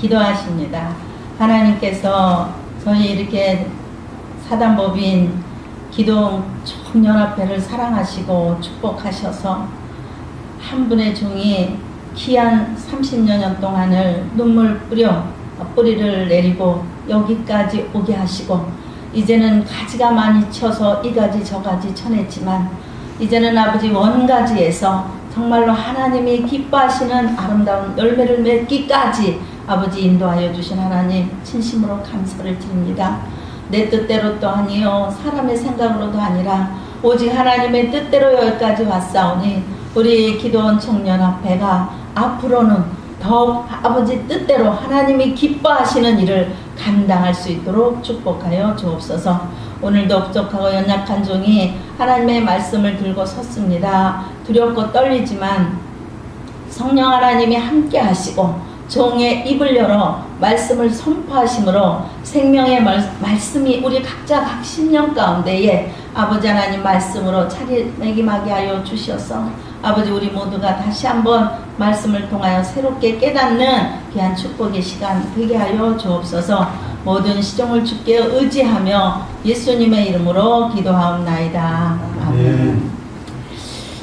기도하십니다. 하나님께서 저희 이렇게 사단법인 기도 총연합회를 사랑하시고 축복하셔서 한 분의 종이 귀한 30여 년 동안을 눈물 뿌리를 내리고 여기까지 오게 하시고, 이제는 가지가 많이 쳐서 이 가지 저 가지 쳐냈지만 이제는 아버지 원가지에서 정말로 하나님이 기뻐하시는 아름다운 열매를 맺기까지 아버지 인도하여 주신 하나님 진심으로 감사를 드립니다. 내 뜻대로 또 아니요 사람의 생각으로도 아니라 오직 하나님의 뜻대로 여기까지 왔사오니 우리 기도원 청년합회가 앞으로는 더욱 아버지 뜻대로 하나님이 기뻐하시는 일을 감당할 수 있도록 축복하여 주옵소서. 오늘도 부족하고 연약한 종이 하나님의 말씀을 들고 섰습니다. 두렵고 떨리지만 성령 하나님이 함께 하시고 종의 입을 열어 말씀을 선포하심으로 생명의 말씀이 우리 각자 각 심령 가운데에 아버지 하나님 말씀으로 자리매김하게 하여 주시어서 아버지 우리 모두가 다시 한번 말씀을 통하여 새롭게 깨닫는 귀한 축복의 시간 되게 하여 주옵소서. 모든 시종을 주께 의지하며 예수님의 이름으로 기도하옵나이다. 아멘.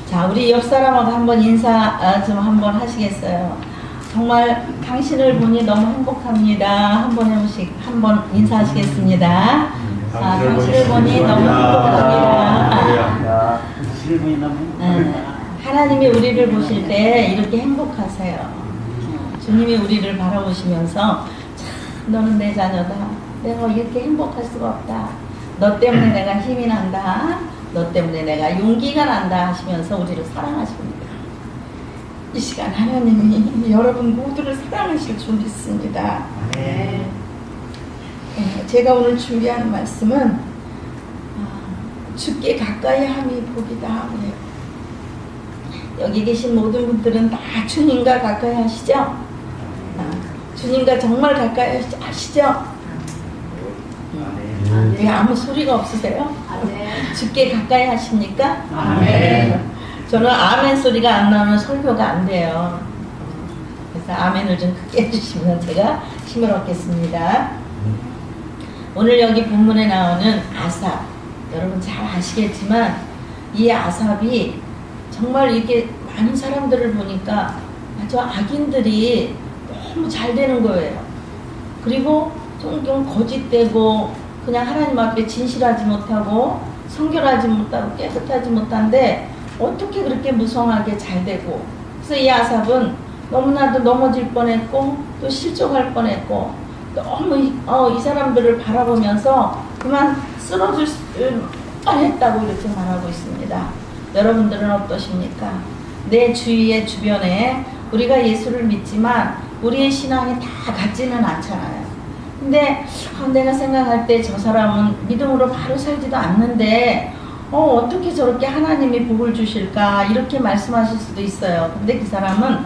자, 우리 옆 사람하고 한번 인사 좀 한번 하시겠어요? 정말 당신을 보니 너무 행복합니다. 한번 인사하시겠습니다. 당신을 보니 너무 행복합니다. 하나님이 우리를 보실 때 이렇게 행복하세요. 주님이 우리를 바라보시면서 참 너는 내 자녀다. 내가 이렇게 행복할 수가 없다. 너 때문에 내가 힘이 난다. 너 때문에 내가 용기가 난다 하시면서 우리를 사랑하십니다. 이 시간 하나님이 여러분 모두를 사랑하실 줄 믿습니다. 네. 제가 오늘 준비하는 말씀은 주께 가까이 함이 복이다 그래요. 여기 계신 모든 분들은 다 주님과 가까이 하시죠? 주님과 정말 가까이 하시죠? 왜 아무 소리가 없으세요? 주께 가까이 하십니까? 아멘. 저는 아멘 소리가 안 나오면 설교가 안 돼요. 그래서 아멘을 좀 크게 해주시면 제가 힘을 얻겠습니다. 오늘 여기 본문에 나오는 아삽, 여러분 잘 아시겠지만 이 아삽이 정말 이렇게 많은 사람들을 보니까 아주 악인들이 너무 잘 되는 거예요. 그리고 좀 거짓되고 그냥 하나님 앞에 진실하지 못하고 성결하지 못하고 깨끗하지 못한데 어떻게 그렇게 무성하게 잘 되고, 그래서 이 아삽은 너무나도 넘어질 뻔했고 또 실족할 뻔했고 너무 이 사람들을 바라보면서 그만 쓰러질 뻔했다고 이렇게 말하고 있습니다. 여러분들은 어떠십니까? 내 주변에 우리가 예수를 믿지만 우리의 신앙이 다 같지는 않잖아요. 근데 내가 생각할 때 저 사람은 믿음으로 바로 살지도 않는데 어떻게 저렇게 하나님이 복을 주실까 이렇게 말씀하실 수도 있어요. 근데 그 사람은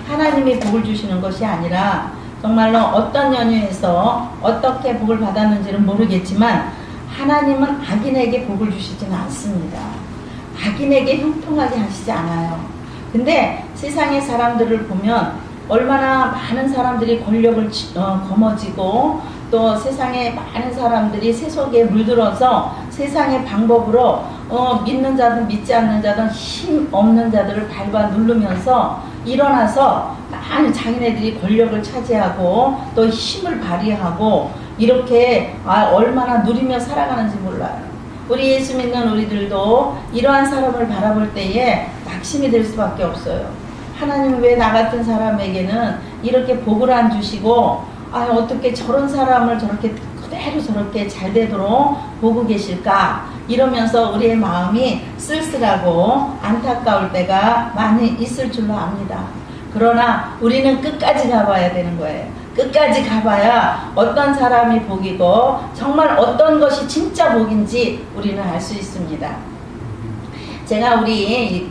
하나님이 복을 주시는 것이 아니라 정말로 어떤 연유에서 어떻게 복을 받았는지는 모르겠지만 하나님은 악인에게 복을 주시지는 않습니다. 악인에게 형통하게 하시지 않아요. 근데 세상의 사람들을 보면 얼마나 많은 사람들이 권력을 거머쥐고 또 세상에 많은 사람들이 세속에 물들어서 세상의 방법으로 믿는 자든 믿지 않는 자든 힘 없는 자들을 밟아 누르면서 일어나서 많은 자기네들이 권력을 차지하고 또 힘을 발휘하고 이렇게 얼마나 누리며 살아가는지 몰라요. 우리 예수 믿는 우리들도 이러한 사람을 바라볼 때에 낙심이 될 수밖에 없어요. 하나님 왜 나 같은 사람에게는 이렇게 복을 안 주시고 어떻게 저런 사람을 저렇게 그대로 저렇게 잘 되도록 보고 계실까 이러면서 우리의 마음이 쓸쓸하고 안타까울 때가 많이 있을 줄로 압니다. 그러나 우리는 끝까지 가봐야 되는 거예요. 끝까지 가봐야 어떤 사람이 복이고 정말 어떤 것이 진짜 복인지 우리는 알 수 있습니다. 제가 우리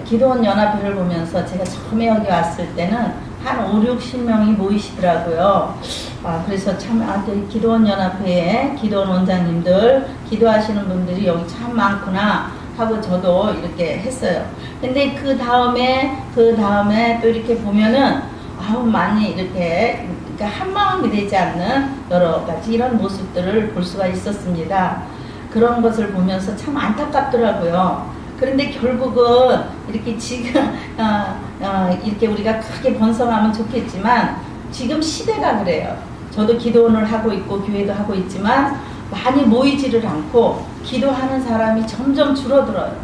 기도원 연합회를 보면서 제가 처음에 여기 왔을 때는 한 5, 60명이 모이시더라고요. 그래서 참 기도원 연합회에 기도원 원장님들 기도하시는 분들이 여기 참 많구나 하고 저도 이렇게 했어요. 근데 그 다음에 또 이렇게 보면은 마음만이 이렇게 그러니까 한 마음이 되지 않는 여러 가지 이런 모습들을 볼 수가 있었습니다. 그런 것을 보면서 참 안타깝더라고요. 그런데 결국은 이렇게 지금 이렇게 우리가 크게 번성하면 좋겠지만 지금 시대가 그래요. 저도 기도원을 하고 있고 교회도 하고 있지만 많이 모이지를 않고 기도하는 사람이 점점 줄어들어요.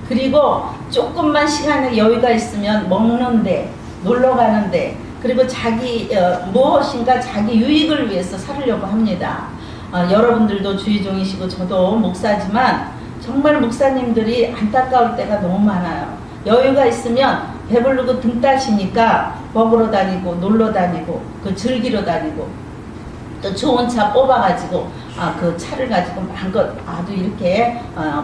그리고 조금만 시간에 여유가 있으면 먹는데 놀러 가는데 그리고 자기 무엇인가 자기 유익을 위해서 살으려고 합니다. 여러분들도 주의종이시고 저도 목사지만 정말 목사님들이 안타까울 때가 너무 많아요. 여유가 있으면 배부르고 등 따시니까 먹으러 다니고 놀러 다니고 그 즐기러 다니고 또 좋은 차 뽑아가지고 그 차를 가지고 마음껏 아주 이렇게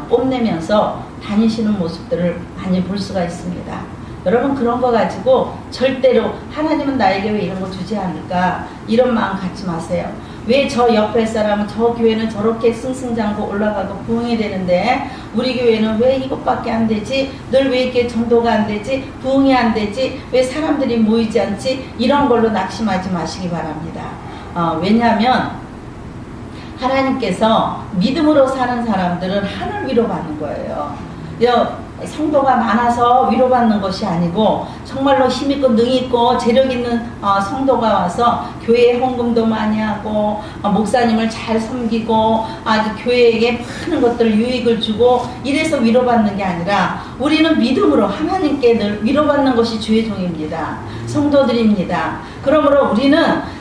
뽐내면서 다니시는 모습들을 많이 볼 수가 있습니다. 여러분 그런 거 가지고 절대로 하나님은 나에게 왜 이런 거 주지 않을까 이런 마음 갖지 마세요. 왜 저 옆에 사람은 저 교회는 저렇게 승승장구 올라가고 부흥이 되는데 우리 교회는 왜 이것밖에 안 되지? 늘 왜 이렇게 전도가 안 되지? 부흥이 안 되지? 왜 사람들이 모이지 않지? 이런 걸로 낙심하지 마시기 바랍니다. 왜냐하면 하나님께서 믿음으로 사는 사람들은 하늘 위로받는 거예요. 성도가 많아서 위로받는 것이 아니고 정말로 힘있고 능있고 재력있는 성도가 와서 교회에 헌금도 많이 하고 목사님을 잘 섬기고 아주 교회에게 많은 것들 유익을 주고 이래서 위로받는 게 아니라 우리는 믿음으로 하나님께 늘 위로받는 것이 주의 종입니다. 성도들입니다. 그러므로 우리는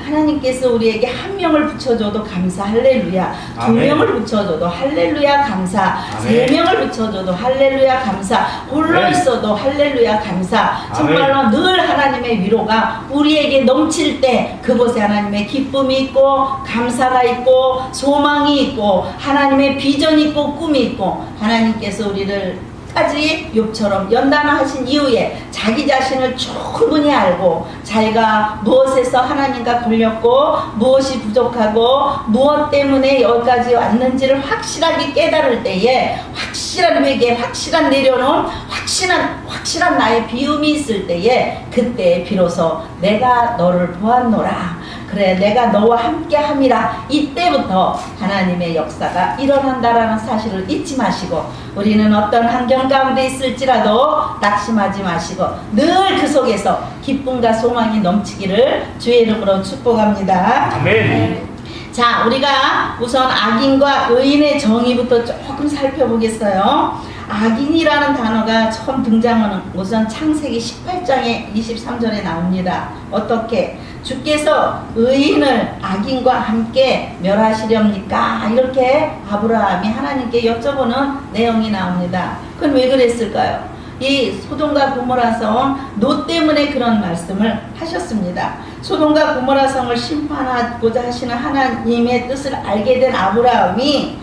하나님께서 우리에게 한 명을 붙여줘도 감사 할렐루야, 두 명을 붙여줘도 할렐루야 감사, 세 명을 붙여줘도 할렐루야 감사, 홀로 있어도 할렐루야 감사. 정말로 늘 하나님의 위로가 우리에게 넘칠 때 그곳에 하나님의 기쁨이 있고 감사가 있고 소망이 있고 하나님의 비전이 있고 꿈이 있고 하나님께서 우리를 까지 욥처럼 연단하신 이후에 자기 자신을 충분히 알고 자기가 무엇에서 하나님과 걸렸고 무엇이 부족하고 무엇 때문에 여기까지 왔는지를 확실하게 깨달을 때에 확실한 회개, 확실한 내려놓은 확실한 나의 비움이 있을 때에 그때 비로소 내가 너를 보았노라. 그래 내가 너와 함께 함이라. 이때부터 하나님의 역사가 일어난다라는 사실을 잊지 마시고 우리는 어떤 환경 가운데 있을지라도 낙심하지 마시고 늘 그 속에서 기쁨과 소망이 넘치기를 주의 이름으로 축복합니다. 아멘. 자, 우리가 우선 악인과 의인의 정의부터 조금 살펴보겠어요. 악인이라는 단어가 처음 등장하는 것은 창세기 18장의 23절에 나옵니다. 어떻게? 주께서 의인을 악인과 함께 멸하시렵니까? 이렇게 아브라함이 하나님께 여쭤보는 내용이 나옵니다. 그건 왜 그랬을까요? 이 소돔과 고모라 성 노 때문에 그런 말씀을 하셨습니다. 소돔과 고모라 성을 심판하고자 하시는 하나님의 뜻을 알게 된 아브라함이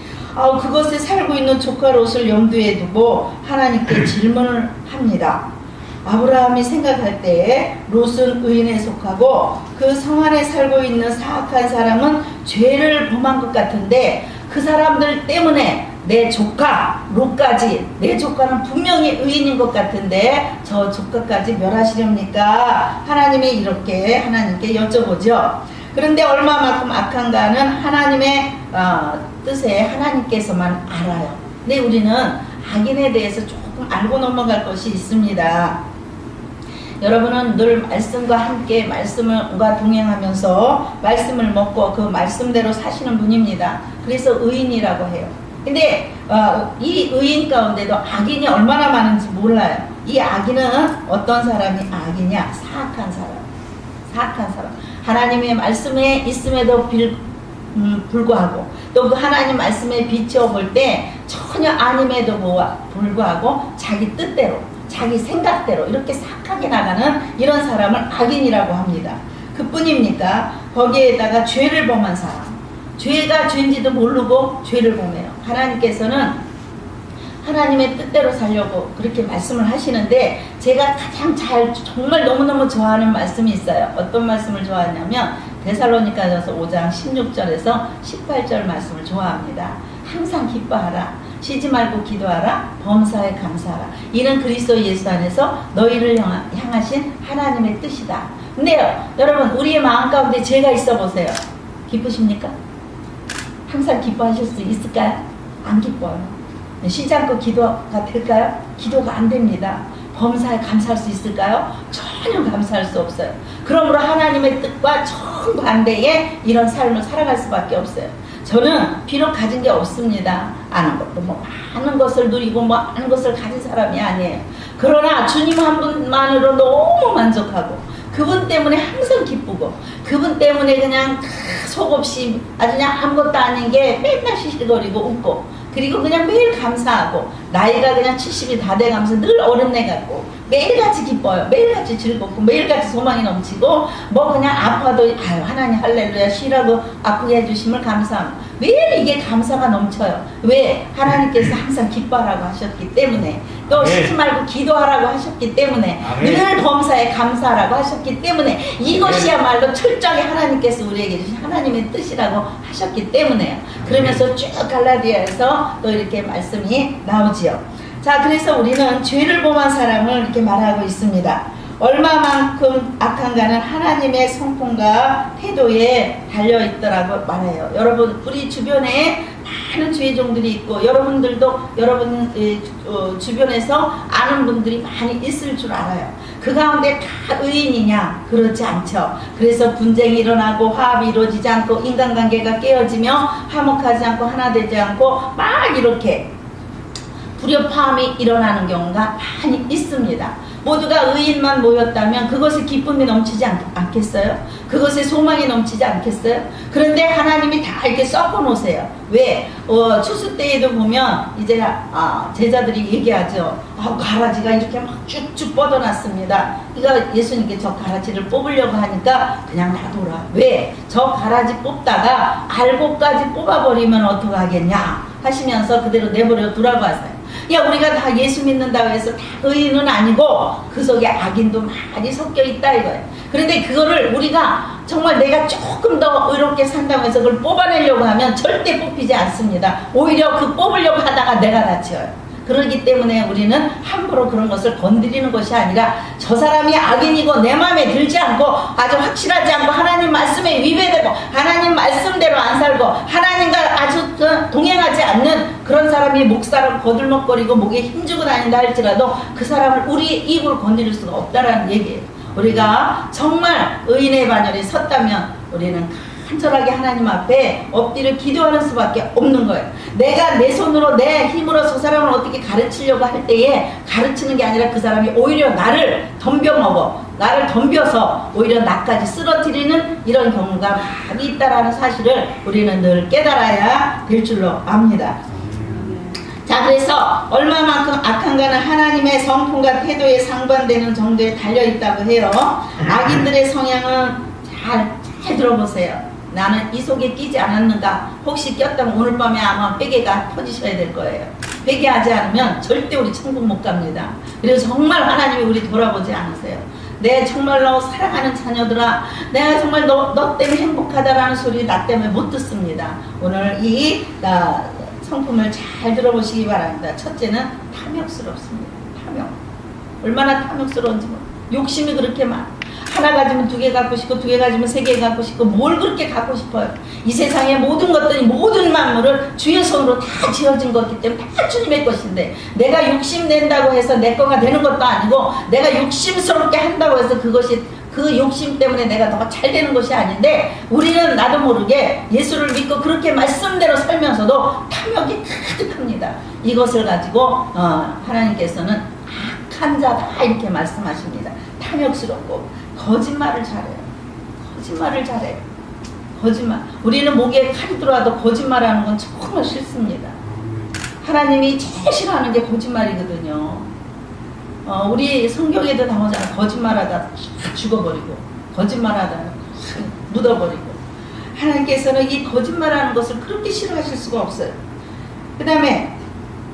그것에 살고 있는 조카 롯을 염두에 두고 하나님께 질문을 합니다. 아브라함이 생각할 때에 롯은 의인에 속하고 그 성 안에 살고 있는 사악한 사람은 죄를 범한 것 같은데 그 사람들 때문에 내 조카 롯까지 내 조카는 분명히 의인인 것 같은데 저 조카까지 멸하시렵니까? 하나님이 이렇게 하나님께 여쭤보죠. 그런데 얼마만큼 악한가는 하나님의 뜻에 하나님께서만 알아요. 근데 우리는 악인에 대해서 조금 알고 넘어갈 것이 있습니다. 여러분은 늘 말씀과 함께 말씀과 동행하면서 말씀을 먹고 그 말씀대로 사시는 분입니다. 그래서 의인이라고 해요. 근데 이 의인 가운데도 악인이 얼마나 많은지 몰라요. 이 악인은 어떤 사람이 악이냐? 사악한 사람. 하나님의 말씀에 있음에도 불구하고 또 그 하나님 말씀에 비춰볼 때 전혀 아님에도 불구하고 자기 뜻대로 자기 생각대로 이렇게 삭하게 나가는 이런 사람을 악인이라고 합니다. 그뿐입니까? 거기에다가 죄를 범한 사람, 죄가 죄인지도 모르고 죄를 범해요. 하나님께서는 하나님의 뜻대로 살려고 그렇게 말씀을 하시는데 제가 가장 정말 너무너무 좋아하는 말씀이 있어요. 어떤 말씀을 좋아하냐면 데살로니가전서 5장 16절에서 18절 말씀을 좋아합니다. 항상 기뻐하라. 쉬지 말고 기도하라. 범사에 감사하라. 이는 그리스도 예수 안에서 너희를 향하신 하나님의 뜻이다. 근데요, 여러분, 우리의 마음 가운데 죄가 있어 보세요. 기쁘십니까? 항상 기뻐하실 수 있을까요? 안 기뻐요. 쉬지 않고 기도가 될까요? 기도가 안 됩니다. 범사에 감사할 수 있을까요? 전혀 감사할 수 없어요. 그러므로 하나님의 뜻과 정반대의 이런 삶을 살아갈 수밖에 없어요. 저는 비록 가진 게 없습니다. 아는 것도 뭐 많은 것을 누리고 뭐 많은 것을 가진 사람이 아니에요. 그러나 주님 한 분만으로 너무 만족하고 그분 때문에 항상 기쁘고 그분 때문에 그냥 속없이 아주 그냥 아무것도 아닌 게 맨날 시시거리고 웃고 그리고 그냥 매일 감사하고 나이가 그냥 70이 다 돼가면서 늘 어른애 같고 매일같이 기뻐요. 매일같이 즐겁고 매일같이 소망이 넘치고 뭐 그냥 아파도 아유 하나님 할렐루야 쉬라고 아프게 해주심을 감사합니다. 매일 이게 감사가 넘쳐요. 왜? 하나님께서 항상 기뻐하라고 하셨기 때문에 또 쉬지 말고 기도하라고 하셨기 때문에 늘 범사에 감사하라고 하셨기 때문에 이것이야말로 철저하게 하나님께서 우리에게 주신 하나님의 뜻이라고 하셨기 때문에요. 그러면서 쭉 갈라디아에서 또 이렇게 말씀이 나오지요. 자, 그래서 우리는 죄를 범한 사람을 이렇게 말하고 있습니다. 얼마만큼 악한가는 하나님의 성품과 태도에 달려있더라고 말해요. 여러분, 우리 주변에 많은 죄종들이 있고 여러분들도 여러분 주변에서 아는 분들이 많이 있을 줄 알아요. 그 가운데 다 의인이냐? 그렇지 않죠. 그래서 분쟁이 일어나고 화합이 이루어지지 않고 인간관계가 깨어지며 화목하지 않고 하나 되지 않고 막 이렇게 불협화음이 일어나는 경우가 많이 있습니다. 모두가 의인만 모였다면 그것에 기쁨이 넘치지 않겠어요? 그것에 소망이 넘치지 않겠어요? 그런데 하나님이 다 이렇게 섞어 놓으세요. 왜? 추수 때에도 보면 이제 제자들이 얘기하죠. 가라지가 이렇게 막 쭉쭉 뻗어났습니다. 그러니까 예수님께 저 가라지를 뽑으려고 하니까 그냥 놔둬라. 왜? 저 가라지 뽑다가 알곡까지 뽑아버리면 어떡하겠냐 하시면서 그대로 내버려 두라고 하세요. 야, 우리가 다 예수 믿는다고 해서 다 의인은 아니고 그 속에 악인도 많이 섞여 있다 이거예요. 그런데 그거를 우리가 정말 내가 조금 더 의롭게 산다고 해서 그걸 뽑아내려고 하면 절대 뽑히지 않습니다. 오히려 그 뽑으려고 하다가 내가 다쳐요. 그렇기 때문에 우리는 함부로 그런 것을 건드리는 것이 아니라 저 사람이 악인이고 내 마음에 들지 않고 아주 확실하지 않고 하나님 말씀에 위배되고 하나님 말씀대로 안 살고 하나님과 아주 동행하지 않는 그런 사람이 목사를 거들먹거리고 목에 힘주고 다닌다 할지라도 그 사람을 우리의 입으로 건드릴 수가 없다라는 얘기예요. 우리가 정말 의인의 반열에 섰다면 우리는 간절하게 하나님 앞에 엎드려 기도하는 수밖에 없는 거예요. 내가 내 손으로 내 힘으로 저 사람을 어떻게 가르치려고 할 때에 가르치는 게 아니라 그 사람이 오히려 나를 덤벼먹어 나를 덤벼서 오히려 나까지 쓰러뜨리는 이런 경우가 많이 있다라는 사실을 우리는 늘 깨달아야 될 줄로 압니다. 자, 그래서 얼마만큼 악한가는 하나님의 성품과 태도에 상반되는 정도에 달려있다고 해요. 악인들의 성향은 잘 들어보세요. 나는 이 속에 끼지 않았는가? 혹시 꼈다면 오늘 밤에 아마 베개가 터지셔야 될 거예요. 베개하지 않으면 절대 우리 천국 못 갑니다. 그래서 정말 하나님이 우리 돌아보지 않으세요. 내 정말로 사랑하는 자녀들아, 내가 정말 너 때문에 행복하다라는 소리 나 때문에 못 듣습니다. 오늘 이 성품을 잘 들어보시기 바랍니다. 첫째는 탐욕스럽습니다. 탐욕. 얼마나 탐욕스러운지 욕심이 그렇게 많아. 하나 가지면 두 개 갖고 싶고 두 개 가지면 세 개 갖고 싶고 뭘 그렇게 갖고 싶어요. 이 세상의 모든 것들이 모든 만물을 주의 손으로 다 지어진 거기 때문에 다 주님의 것인데 내가 욕심낸다고 해서 내 거가 되는 것도 아니고 내가 욕심스럽게 한다고 해서 그것이 그 욕심 때문에 내가 더 잘 되는 것이 아닌데 우리는 나도 모르게 예수를 믿고 그렇게 말씀대로 살면서도 탐욕이 가득합니다. 이것을 가지고 하나님께서는 악한 자다 이렇게 말씀하십니다. 탐욕스럽고 거짓말을 잘해요. 거짓말. 우리는 목에 칼이 들어와도 거짓말하는 건 정말 싫습니다. 하나님이 제일 싫어하는 게 거짓말이거든요. 우리 성경에도 나오잖아. 거짓말하다 죽어버리고 거짓말하다 묻어버리고. 하나님께서는 이 거짓말하는 것을 그렇게 싫어하실 수가 없어요. 그 다음에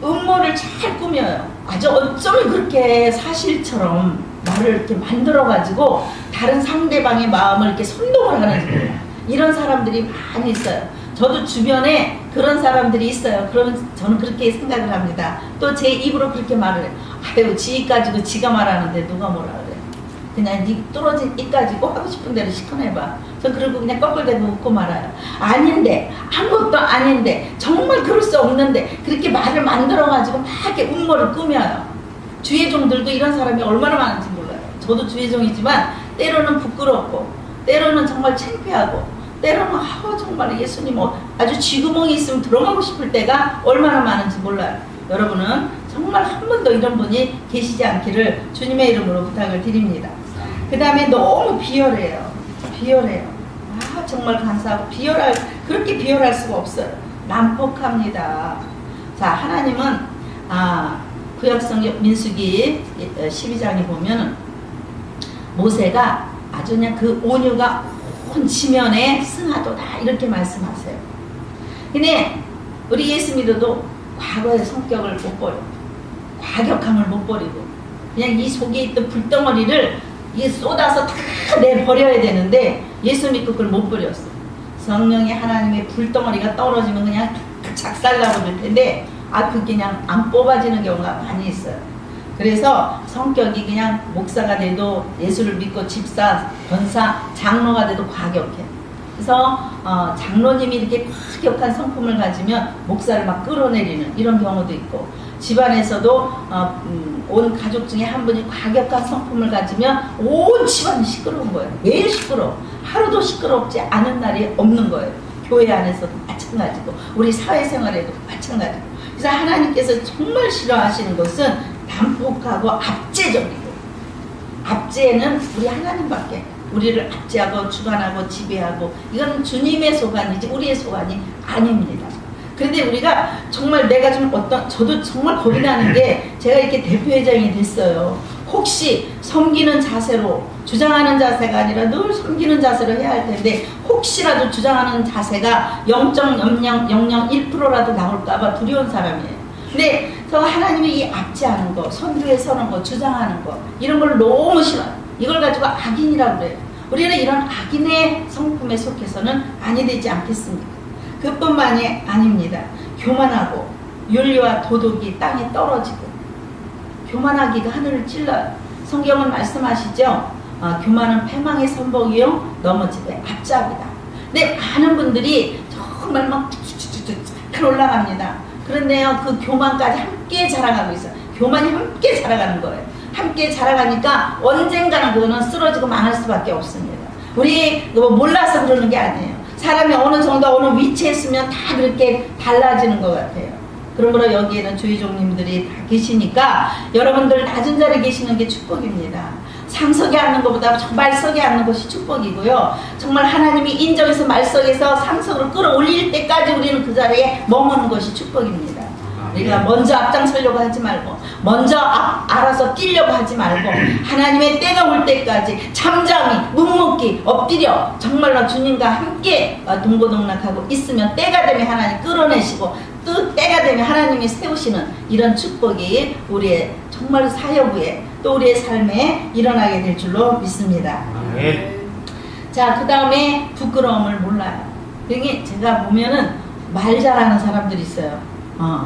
음모를 잘 꾸며요. 아주 어쩌면 그렇게 사실처럼 말을 이렇게 만들어가지고 다른 상대방의 마음을 이렇게 선동을 하는 이런 사람들이 많이 있어요. 저도 주변에 그런 사람들이 있어요. 그러면 저는 그렇게 생각을 합니다. 또 제 입으로 그렇게 말을 해요. 아유, 지 가지고 지가 말하는데 누가 뭐라 그래. 그냥 네 뚫어진 입 가지고 하고 싶은 대로 시커내봐. 전 그러고 그냥 껄껄대고 웃고 말아요. 아닌데, 아무것도 아닌데, 정말 그럴 수 없는데, 그렇게 말을 만들어가지고 막 이렇게 음모를 꾸며요. 주의종들도 이런 사람이 얼마나 많은지 몰라요. 저도 주의종이지만, 때로는 부끄럽고, 때로는 정말 창피하고, 때로는 정말 예수님 아주 쥐구멍이 있으면 들어가고 싶을 때가 얼마나 많은지 몰라요. 여러분은 정말 한 번도 이런 분이 계시지 않기를 주님의 이름으로 부탁을 드립니다. 그 다음에 너무 비열해요. 비열해요. 정말 감사하고 그렇게 비열할 수가 없어요. 난폭합니다. 자, 하나님은 구약성 민수기 12장에 보면은 모세가 아주 그냥 그 온유가 온 지면에 승하도다 이렇게 말씀하세요. 근데 우리 예수 믿어도 과거의 성격을 못 버려. 과격함을 못 버리고 그냥 이 속에 있던 불덩어리를 쏟아서 다 내버려야 되는데 예수 믿고 그걸 못 버렸어. 성령의 하나님의 불덩어리가 떨어지면 그냥 작살나버릴 텐데 그게 그냥 안 뽑아지는 경우가 많이 있어요. 그래서 성격이 그냥 목사가 돼도 예수를 믿고 집사, 권사, 장로가 돼도 과격해. 그래서 장로님이 이렇게 과격한 성품을 가지면 목사를 막 끌어내리는 이런 경우도 있고, 집안에서도 온 가족 중에 한 분이 과격한 성품을 가지면 온 집안이 시끄러운 거예요. 매일 시끄러워. 하루도 시끄럽지 않은 날이 없는 거예요. 교회 안에서도 마찬가지고 우리 사회생활에도 마찬가지고. 그래서 하나님께서 정말 싫어하시는 것은 단폭하고 압제적이고, 압제는 우리 하나님밖에 우리를 압제하고 주관하고 지배하고, 이건 주님의 소관이지 우리의 소관이 아닙니다. 그런데 우리가 정말 저도 정말 겁이 나는 게, 제가 이렇게 대표회장이 됐어요. 혹시 섬기는 자세로, 주장하는 자세가 아니라 늘 섬기는 자세로 해야 할 텐데, 혹시라도 주장하는 자세가 0.0001%라도 나올까봐 두려운 사람이에요. 근데 저 하나님이 이 압제하는 거, 선두에 서는 거, 주장하는 거, 이런 걸 너무 싫어요. 이걸 가지고 악인이라고 그래요. 우리는 이런 악인의 성품에 속해서는 아니 되지 않겠습니까? 그뿐만이 아닙니다. 교만하고 윤리와 도덕이 땅에 떨어지고, 교만하기가 하늘을 찔러요. 성경은 말씀하시죠. 교만은 패망의 선복이요 넘어지되 앞잡이다. 근데 많은 분들이 정말 막 잘 올라갑니다. 그런데요, 그 교만까지 함께 자라가고 있어요. 교만이 함께 자라가는 거예요. 함께 자라가니까 언젠가는 그거는 쓰러지고 망할 수밖에 없습니다. 우리 몰라서 그러는 게 아니에요. 사람이 어느 정도 어느 위치에 있으면 다 그렇게 달라지는 것 같아요. 그러므로 여기에는 주의종님들이 다 계시니까 여러분들 낮은 자리에 계시는 게 축복입니다. 상석에 앉는 것보다 말석에 앉는 것이 축복이고요. 정말 하나님이 인정해서 말석에서 상석으로 끌어올릴 때까지 우리는 그 자리에 머무는 것이 축복입니다. 우리가 먼저 앞장서려고 하지 말고, 먼저 알아서 뛰려고 하지 말고, 하나님의 때가 올 때까지 잠잠히 묵묵히 엎드려 정말로 주님과 함께 동고동락하고 있으면 때가 되면 하나님 끌어내시고, 또 때가 되면 하나님이 세우시는 이런 축복이 우리의 정말 사역에 또 우리의 삶에 일어나게 될 줄로 믿습니다. 자, 그 다음에 부끄러움을 몰라요. 이게 제가 보면은 말 잘하는 사람들이 있어요.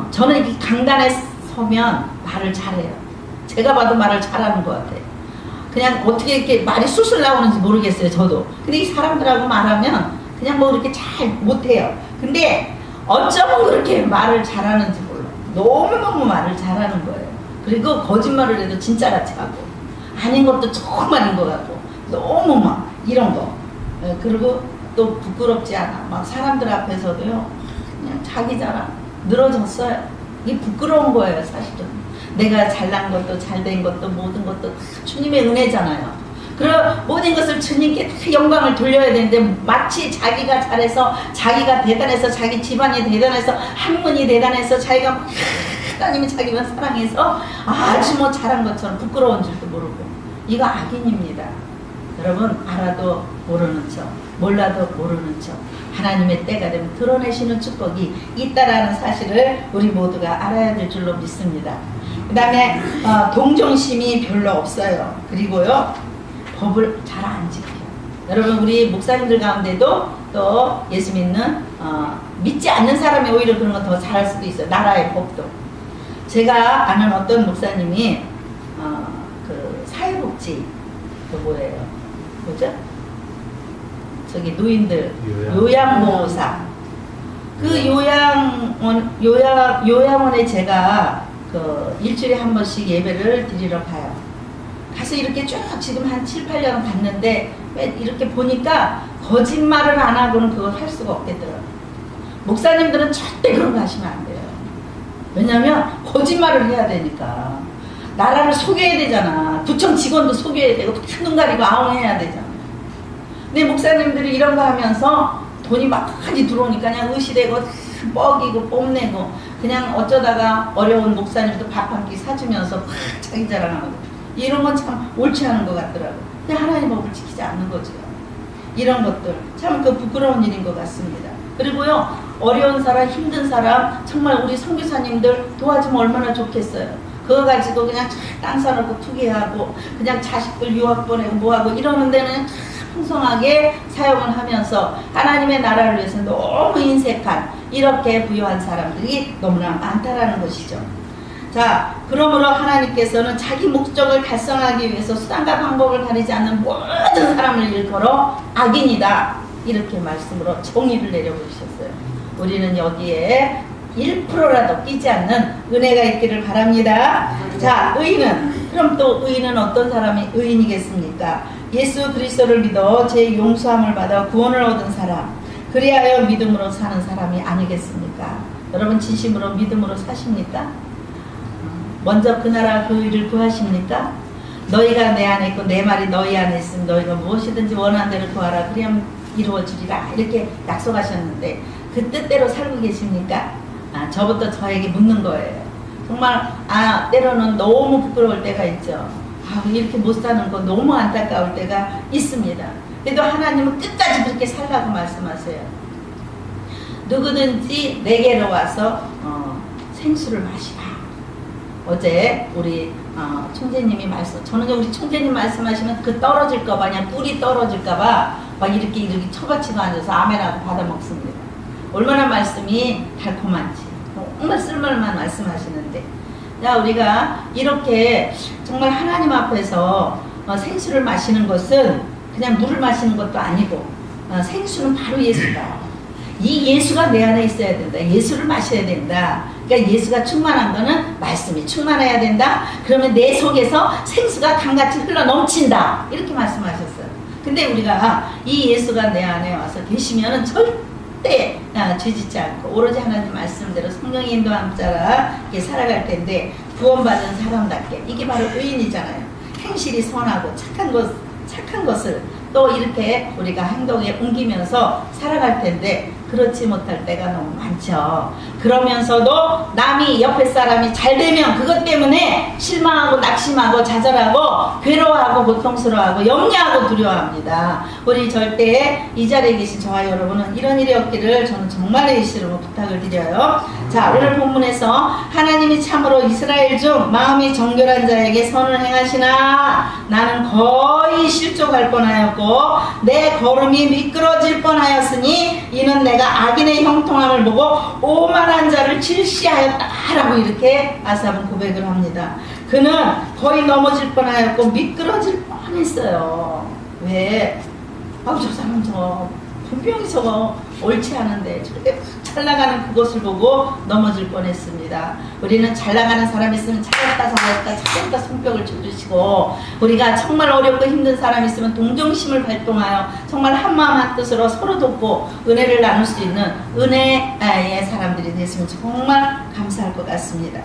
저는 이렇게 강단에 서면 말을 잘해요. 제가 봐도 말을 잘하는 것 같아요. 그냥 어떻게 이렇게 말이 술술 나오는지 모르겠어요, 저도. 근데 이 사람들하고 말하면 그냥 이렇게 잘 못해요. 근데 어쩌면 그렇게 말을 잘하는지 몰라요. 너무너무 말을 잘하는 거예요. 그리고 거짓말을 해도 진짜같이 하고, 아닌 것도 정말인 것 같고, 너무 막 이런 거. 그리고 또 부끄럽지 않아. 막 사람들 앞에서도요, 그냥 자기 자랑 늘어졌어요. 이게 부끄러운 거예요, 사실은. 내가 잘난 것도 잘된 것도 모든 것도 다 주님의 은혜잖아요. 그럼 모든 것을 주님께 다 영광을 돌려야 되는데, 마치 자기가 잘해서, 자기가 대단해서, 자기 집안이 대단해서, 학문이 대단해서, 자기가 하나님이 자기만 사랑해서 아주 잘한 것처럼 부끄러운 줄도 모르고, 이거 악인입니다. 여러분, 알아도 모르는 척, 몰라도 모르는 척, 하나님의 때가 되면 드러내시는 축복이 있다라는 사실을 우리 모두가 알아야 될 줄로 믿습니다. 그 다음에 동정심이 별로 없어요. 그리고요, 법을 잘 안 지켜요. 여러분, 우리 목사님들 가운데도 또 예수 믿는 믿지 않는 사람이 오히려 그런 거 더 잘할 수도 있어요. 나라의 법도. 제가 아는 어떤 목사님이 그 사회복지 그 뭐예요? 뭐죠? 저기 노인들 요양. 요양보호사. 그 요양원에 제가 그 일주일에 한 번씩 예배를 드리러 가요. 가서 이렇게 쭉 지금 한 7, 8년 갔는데 왜 이렇게 보니까 거짓말을 안 하고는 그걸 할 수가 없겠더라고요. 목사님들은 절대 그런 거 하시면 안 돼요. 왜냐면 거짓말을 해야 되니까. 나라를 속여야 되잖아. 구청 직원도 속여야 되고 눈 가리고 아웅해야 되잖아. 근데 목사님들이 이런 거 하면서 돈이 막 많이 들어오니까 그냥 의시되고 뻐기고 뽐내고 그냥 어쩌다가 어려운 목사님도 밥 한 끼 사주면서 막 자기 자랑하는 거. 이런 건 참 옳지 않은 것 같더라고요. 근데 하나님의 법을 지키지 않는 거죠. 이런 것들 참 그 부끄러운 일인 것 같습니다. 그리고요, 어려운 사람, 힘든 사람 정말 우리 선교사님들 도와주면 얼마나 좋겠어요. 그거 가지고 그냥 땅 사놓고 투기하고 그냥 자식들 유학 보내고 뭐하고 이러는 데는 참 풍성하게 사용을 하면서 하나님의 나라를 위해서 너무 인색한 이렇게 부유한 사람들이 너무나 많다라는 것이죠. 자, 그러므로 하나님께서는 자기 목적을 달성하기 위해서 수단과 방법을 가리지 않는 모든 사람을 일컬어 악인이다, 이렇게 말씀으로 정의를 내려보셨어요. 우리는 여기에 1%라도 끼지 않는 은혜가 있기를 바랍니다. 자, 의인은, 그럼 또 의인은 어떤 사람이 의인이겠습니까? 예수 그리스도를 믿어 제 용서함을 받아 구원을 얻은 사람, 그리하여 믿음으로 사는 사람이 아니겠습니까? 여러분 진심으로 믿음으로 사십니까? 먼저 그 나라 그 일을 구하십니까? 너희가 내 안에 있고 내 말이 너희 안에 있으면 너희가 무엇이든지 원하는 대로 구하라, 그리하면 이루어지리라, 이렇게 약속하셨는데 그 뜻대로 살고 계십니까? 저부터 저에게 묻는 거예요. 정말 때로는 너무 부끄러울 때가 있죠. 이렇게 못 사는 거 너무 안타까울 때가 있습니다. 그래도 하나님은 끝까지 그렇게 살라고 말씀하세요. 누구든지 내게로 와서 생수를 마시라. 어제 우리 총재님이 저는 우리 총재님 말씀하시면 그 떨어질까봐, 그냥 꿀이 떨어질까봐 막 이렇게 처받치고 앉아서 아멘하고 받아 먹습니다. 얼마나 말씀이 달콤한지, 정말 쓸만한 말씀하시는데, 자, 우리가 이렇게 정말 하나님 앞에서 생수를 마시는 것은 그냥 물을 마시는 것도 아니고, 생수는 바로 예수다. 이 예수가 내 안에 있어야 된다. 예수를 마셔야 된다. 그러니까 예수가 충만한 거는 말씀이 충만해야 된다. 그러면 내 속에서 생수가 강같이 흘러 넘친다, 이렇게 말씀하셨어요. 근데 우리가 이 예수가 내 안에 와서 계시면은 절대 죄짓지 않고 오로지 하나님 말씀대로 성령의 인도함 따라 살아갈 텐데, 구원받은 사람답게, 이게 바로 의인이잖아요. 행실이 선하고 착한 것을 또 이렇게 우리가 행동에 옮기면서 살아갈 텐데, 그렇지 못할 때가 너무 많죠. 그러면서도 남이, 옆에 사람이 잘 되면 그것 때문에 실망하고 낙심하고 좌절하고 괴로워하고 고통스러워하고 염려하고 두려워합니다. 우리 절대 이 자리에 계신 저와 여러분은 이런 일이 없기를 저는 정말의 의시로 부탁을 드려요. 자, 오늘 본문에서 하나님이 참으로 이스라엘 중 마음이 정결한 자에게 선을 행하시나 나는 거의 실족할 뻔하였고 내 걸음이 미끄러질 뻔하였으니 이는 내가 악인의 형통함을 보고 오만한 자를 질시하였다라고 이렇게 아삽은 고백을 합니다. 그는 거의 넘어질 뻔하였고 미끄러질 뻔했어요. 왜? 저 사람 분명히 저거 옳지 않은데 저렇게 잘 나가는 그것을 보고 넘어질 뻔했습니다. 우리는 잘 나가는 사람이 있으면 잘했다 손뼉을 쳐주시고, 우리가 정말 어렵고 힘든 사람이 있으면 동정심을 발동하여 정말 한마음 한뜻으로 서로 돕고 은혜를 나눌 수 있는 은혜의 사람들이 됐으면 정말 감사할 것 같습니다.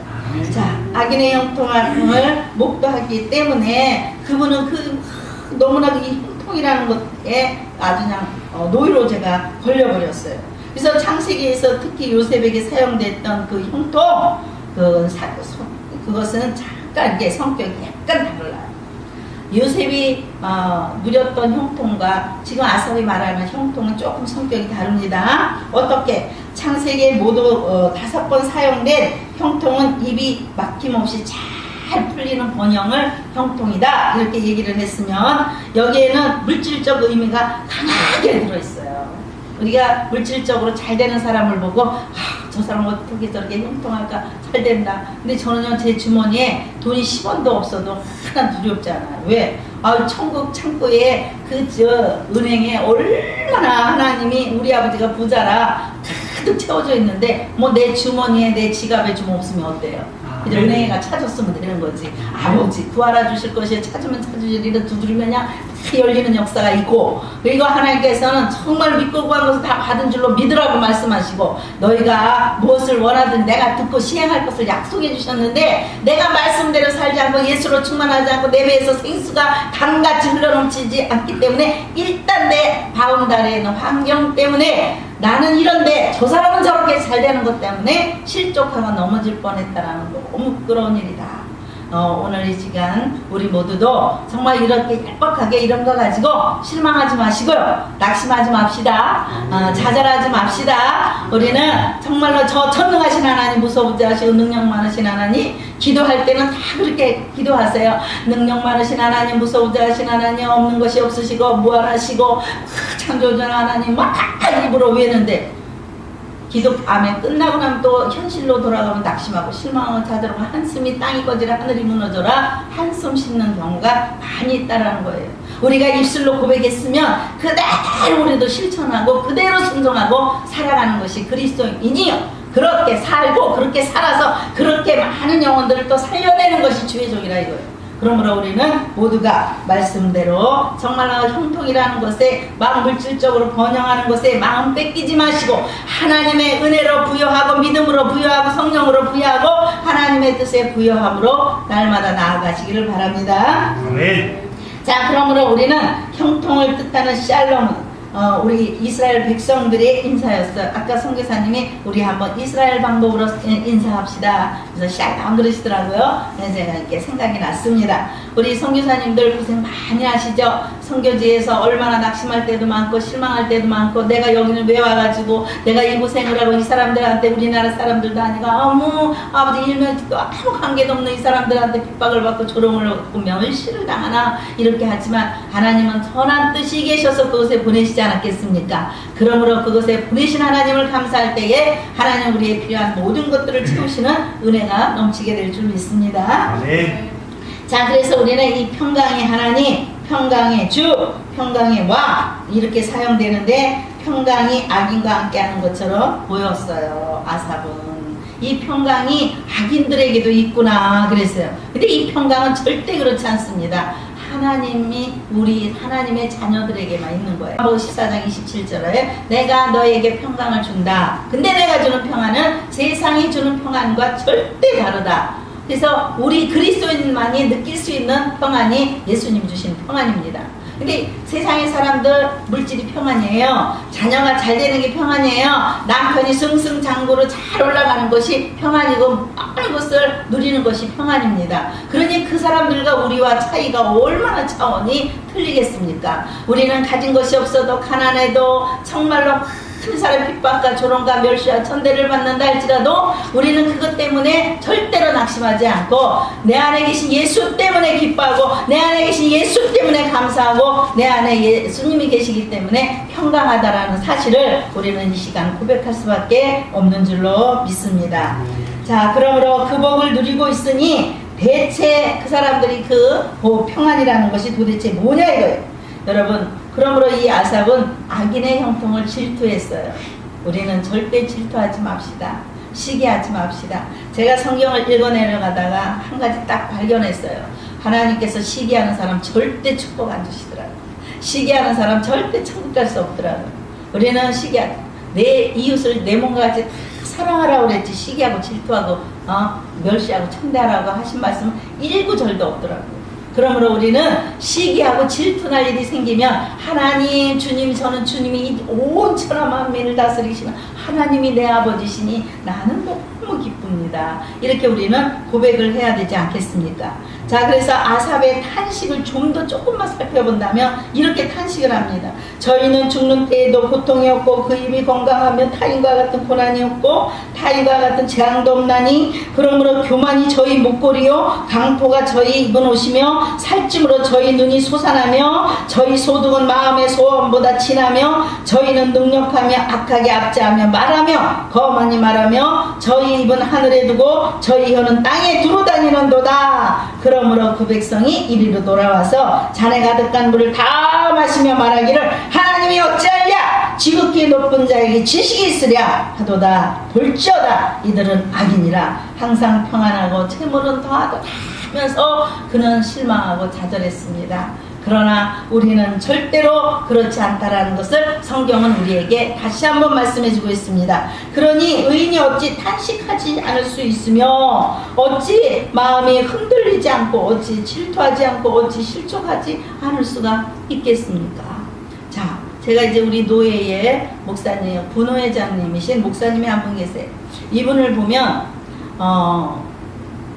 자, 악인의 형통함을 목도하기 때문에 그분은 너무나 이 형통이라는 것에 아주 그냥 노예로 제가 걸려버렸어요. 그래서 창세기에서 특히 요셉에게 사용됐던 그 형통, 그것은 잠깐 이게 성격이 약간 달라요. 요셉이 누렸던 형통과 지금 아삽이 말하는 형통은 조금 성격이 다릅니다. 어떻게? 창세기에 모두 5번 사용된 형통은 입이 막힘없이 잘 풀리는 번영을 형통이다, 이렇게 얘기를 했으면 여기에는 물질적 의미가 강하게 들어있어요. 우리가 물질적으로 잘 되는 사람을 보고 저 사람 어떻게 저렇게 형통할까, 잘 된다. 근데 저는요, 제 주머니에 돈이 10원도 없어도 하나 두렵지 않아요. 왜? 천국 창고에 은행에 얼마나 하나님이 우리 아버지가 부자라 가득 채워져 있는데 뭐 내 주머니에 내 지갑에 좀 없으면 어때요? 이제 은행에가 찾았으면 되는 거지. 아버지 구하라 주실 것이요 찾으면 찾으시리라 두드리면야 다 열리는 역사가 있고, 그리고 하나님께서는 정말 믿고 구한 것을 다 받은 줄로 믿으라고 말씀하시고, 너희가 무엇을 원하든 내가 듣고 시행할 것을 약속해 주셨는데, 내가 말씀대로 살지 않고 예수로 충만하지 않고 내 배에서 생수가 강같이 흘러넘치지 않기 때문에, 일단 내 바운다리에 있는 환경 때문에 나는 이런데 저 사람은 저렇게 잘 되는 것 때문에 실족하고 넘어질 뻔했다라는 너무 부끄러운 일이다. 오늘 이 시간 우리 모두도 정말 이렇게 얄팍하게 이런 거 가지고 실망하지 마시고요, 낙심하지 맙시다. 좌절하지 맙시다. 우리는 정말로 저 전능하신 하나님, 무서우지 하시고 능력 많으신 하나님, 기도할 때는 다 그렇게 기도하세요. 능력 많으신 하나님, 무서우지 하신 하나님, 없는 것이 없으시고 무한하시고 창조주 하나님 막 입으로 외는데, 기도 밤에 끝나고 나면 또 현실로 돌아가면 낙심하고 실망하고 좌절하고 한숨이 땅이 꺼지라 하늘이 무너져라 한숨 씻는 경우가 많이 있다라는 거예요. 우리가 입술로 고백했으면 그대로 우리도 실천하고 그대로 순종하고 살아가는 것이 그리스도인이요, 그렇게 살고 그렇게 살아서 그렇게 많은 영혼들을 또 살려내는 것이 주의 종이라 이거예요. 그러므로 우리는 모두가 말씀대로 정말로 형통이라는 것에 막 물질적으로 번영하는 것에 마음 뺏기지 마시고, 하나님의 은혜로 부여하고 믿음으로 부여하고 성령으로 부여하고 하나님의 뜻에 부여함으로 날마다 나아가시기를 바랍니다. 아멘. 자, 그러므로 우리는 형통을 뜻하는 샬롬은 우리 이스라엘 백성들의 인사였어요. 아까 선교사님이 우리 한번 이스라엘 방법으로 인사합시다. 그래서 샬롬 그러시더라고요. 제가 이렇게 생각이 났습니다. 우리 선교사님들 고생 많이 하시죠. 선교지에서 얼마나 낙심할 때도 많고 실망할 때도 많고, 내가 여기는 왜 와가지고 내가 이 고생을 하고 이 사람들한테, 우리나라 사람들도 아니고 아무 아버지 일면지도 아무 관계도 없는 이 사람들한테 핍박을 받고 조롱을 받고 멸시를 당하나, 이렇게 하지만 하나님은 선한 뜻이 계셔서 그곳에 보내시지 않았겠습니까? 그러므로 그것에 보내신 하나님을 감사할 때에 하나님 우리의 필요한 모든 것들을 채우시는 은혜가 넘치게 될 줄 믿습니다. 아멘. 자, 그래서 우리는 이 평강의 하나님, 평강의 주, 평강의 왕 이렇게 사용되는데, 평강이 악인과 함께하는 것처럼 보였어요. 아삽은 이 평강이 악인들에게도 있구나 그랬어요. 근데 이 평강은 절대 그렇지 않습니다. 하나님이 우리 하나님의 자녀들에게만 있는 거예요. 14장 27절에 내가 너에게 평강을 준다. 근데 내가 주는 평안은 세상이 주는 평안과 절대 다르다. 그래서 우리 그리스도인만이 느낄 수 있는 평안이 예수님 주신 평안입니다. 근데 세상의 사람들 물질이 평안이에요. 자녀가 잘 되는 게 평안이에요. 남편이 승승장구로 잘 올라가는 것이 평안이고 많은 것을 누리는 것이 평안입니다. 그러니 그 사람들과 우리와 차이가 얼마나 차원이 틀리겠습니까? 우리는 가진 것이 없어도 가난해도 정말로 큰 사람 핍박과 조롱과 멸시와 천대를 받는다 할지라도 우리는 그것 때문에 절대로 낙심하지 않고, 내 안에 계신 예수 때문에 기뻐하고 내 안에 계신 예수 때문에 감사하고 내 안에 예수님이 계시기 때문에 평강하다라는 사실을 우리는 이 시간 고백할 수밖에 없는 줄로 믿습니다. 자, 그러므로 그 복을 누리고 있으니 대체 그 사람들이 그 평안이라는 것이 도대체 뭐냐 이거예요. 여러분, 그러므로 이 아삽은 악인의 형통을 질투했어요. 우리는 절대 질투하지 맙시다. 시기하지 맙시다. 제가 성경을 읽어내려가다가 한 가지 딱 발견했어요. 하나님께서 시기하는 사람 절대 축복 안 주시더라고요. 시기하는 사람 절대 천국 갈 수 없더라고요. 우리는 시기하고 내 이웃을 내 몸과 같이 다 사랑하라고 그랬지, 시기하고 질투하고 멸시하고 천대하라고 하신 말씀은 일구절도 없더라고요. 그러므로 우리는 시기하고 질투날 일이 생기면 하나님, 주님, 저는 주님이 온 천하 만민을 다스리시는 하나님이 내 아버지시니 나는 너무 기쁩니다. 이렇게 우리는 고백을 해야 되지 않겠습니까? 자, 그래서 아삽의 탄식을 좀 더 조금만 살펴본다면 이렇게 탄식을 합니다. 저희는 죽는 때에도 고통이 없고 그 입이 건강하면 타인과 같은 고난이 없고 타인과 같은 재앙도 없나니, 그러므로 교만이 저희 목걸이요 강포가 저희 입은 옷이며 살찜으로 저희 눈이 솟아나며 저희 소득은 마음의 소원보다 진하며 저희는 능력하며 악하게 압제하며 말하며 거만히 말하며 저희 입은 하늘에 두고 저희 혀는 땅에 두루 다니는도다. 그러므로 그 백성이 이리로 돌아와서 잔에 가득한 물을 다 마시며 말하기를 하나님이 어찌하랴 지극히 높은 자에게 지식이 있으랴 하도다. 볼지어다 이들은 악인이라 항상 평안하고 채물은 더하다 하면서 그는 실망하고 좌절했습니다. 그러나 우리는 절대로 그렇지 않다라는 것을 성경은 우리에게 다시 한번 말씀해주고 있습니다. 그러니 의인이 어찌 탄식하지 않을 수 있으며 어찌 마음이 흔들리지 않고 어찌 질투하지 않고 어찌 실족하지 않을 수가 있겠습니까? 자, 제가 이제 우리 노예의 목사님, 부노회장님이신 목사님이 한 분 계세요. 이분을 보면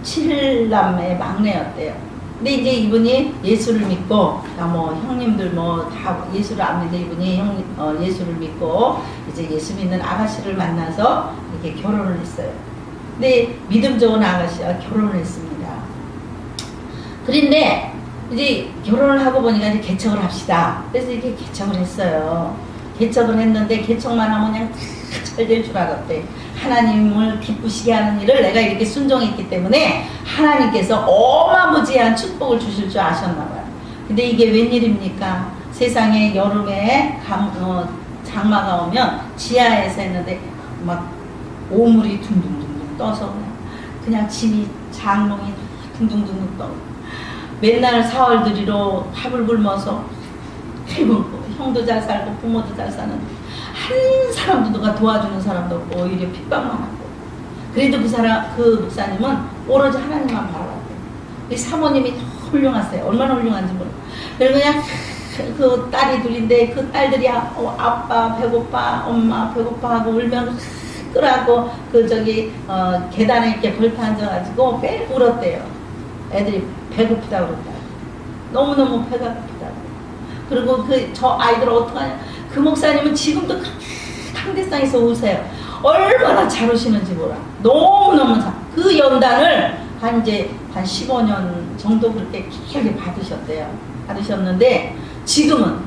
7남매 막내였대요. 근데 이제 이분이 예수를 믿고, 뭐 형님들 뭐 다 예수를 안 믿는데 이분이 예수를 믿고 이제 예수 믿는 아가씨를 만나서 이렇게 결혼을 했어요. 근데 믿음 좋은 아가씨와 결혼을 했습니다. 그런데 이제 결혼을 하고 보니까 이제 개척을 합시다. 그래서 이렇게 개척을 했어요. 개척을 했는데 개척만 하면 그냥 잘 될 줄 알았대. 하나님을 기쁘시게 하는 일을 내가 이렇게 순종했기 때문에 하나님께서 어마무지한 축복을 주실 줄 아셨나봐요. 근데 이게 웬일입니까? 세상에 여름에 장마가 오면 지하에서 했는데 막 오물이 둥둥둥둥 떠서 그냥 집이 장롱이 둥둥둥둥 떠. 맨날 사월들이로 밥을 굶어서 배고프고 형도 잘 살고 부모도 잘 사는데 한 사람도 누가 도와주는 사람도 없고 오히려 핍박만 하고. 그래도 그 목사님은 오로지 하나님만 바라봤대요. 이 사모님이 훌륭하세요. 얼마나 훌륭한지 몰라요. 그리고 그냥 그 딸이 둘인데 그 딸들이 아빠 배고파, 엄마 배고파 하고 울면 끄라고 계단에 이렇게 걸터 앉아가지고 매일 울었대요. 애들이 배고프다고 그랬다. 너무너무 배가 고프다고. 그리고 저 아이들 어떡하냐. 그 목사님은 지금도 강대상에서 우세요. 얼마나 잘 오시는지 몰라. 너무너무 잘. 그 연단을 한 15년 정도 그렇게 길게 받으셨는데 지금은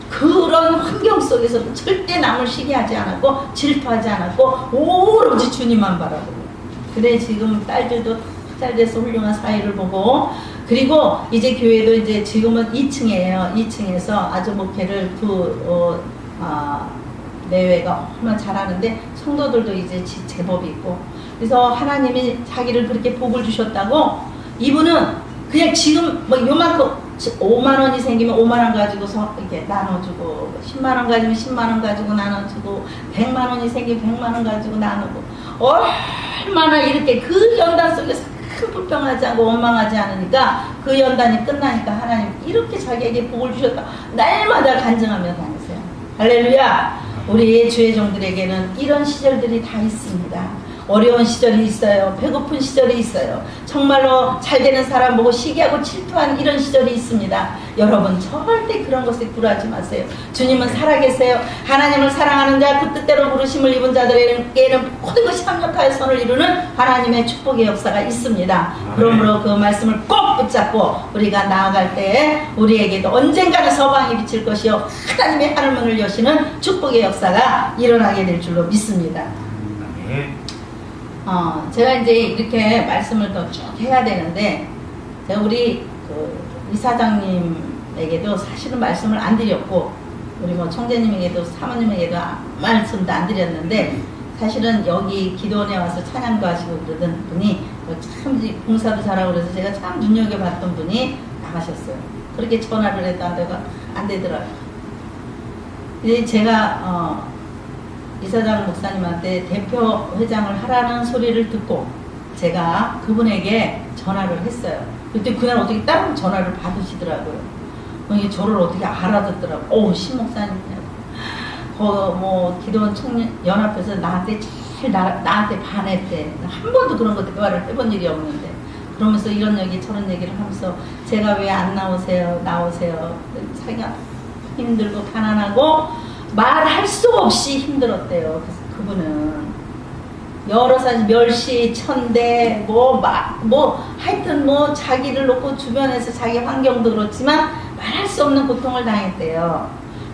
그런 환경 속에서도 절대 남을 시기하지 않았고 질투하지 않았고 오로지 주님만 바라보고. 그래 지금 딸들도 잘 돼서 훌륭한 사회를 보고. 그리고 이제 교회도 이제 지금은 2층이에요. 2층에서 아주 목회를 내외가 얼마나 잘하는데 성도들도 이제 제법이 있고. 그래서 하나님이 자기를 그렇게 복을 주셨다고. 이분은 그냥 지금 뭐 요만큼 5만 원이 생기면 5만 원 가지고서 이렇게 나눠주고, 10만 원 가지면 10만 원 가지고 나눠주고, 100만 원이 생기면 100만 원 가지고 나누고. 얼마나 이렇게 그 연단 속에서 불평하지 않고 원망하지 않으니까 그 연단이 끝나니까 하나님 이렇게 자기에게 복을 주셨다. 날마다 간증하며 다니세요. 할렐루야. 우리 주의 종들에게는 이런 시절들이 다 있습니다. 어려운 시절이 있어요. 배고픈 시절이 있어요. 정말로 잘 되는 사람 보고 시기하고 질투하는 이런 시절이 있습니다. 여러분 절대 그런 것에 굴하지 마세요. 주님은 살아계세요. 하나님을 사랑하는 자, 그 뜻대로 부르심을 입은 자들에게는 모든 것이 합력하여 선을 이루는 하나님의 축복의 역사가 있습니다. 그러므로 그 말씀을 꼭 붙잡고 우리가 나아갈 때 우리에게도 언젠가는 서방이 비칠 것이요 하나님의 하늘문을 여시는 축복의 역사가 일어나게 될 줄로 믿습니다. 제가 이제 이렇게 말씀을 더 쭉 해야 되는데, 제가 우리 이사장님에게도 사실은 말씀을 안 드렸고, 우리 뭐 총재님에게도 사모님에게도 말씀도 안 드렸는데, 사실은 여기 기도원에 와서 찬양도 하시고 그러던 분이 참 봉사도 잘하고 그래서 제가 참 눈여겨봤던 분이 나가셨어요. 그렇게 전화를 해도 안 되더라고요. 이제 제가 이사장 목사님한테 대표 회장을 하라는 소리를 듣고 제가 그분에게 전화를 했어요. 그때 그날 어떻게 다른 전화를 받으시더라고요. 저를 어떻게 알아듣더라고요. 신 목사님이냐고. 뭐 기도원 청년 연합에서 나한테 제일 나한테 반했대. 한 번도 그런 거 대화를 해본 일이 없는데. 그러면서 이런 얘기 저런 얘기를 하면서 제가 왜 안 나오세요? 나오세요. 자기가 힘들고 가난하고 말할 수 없이 힘들었대요. 그래서 그분은 여러 사실 멸시, 천대, 하여튼 자기를 놓고 주변에서 자기 환경도 그렇지만 말할 수 없는 고통을 당했대요.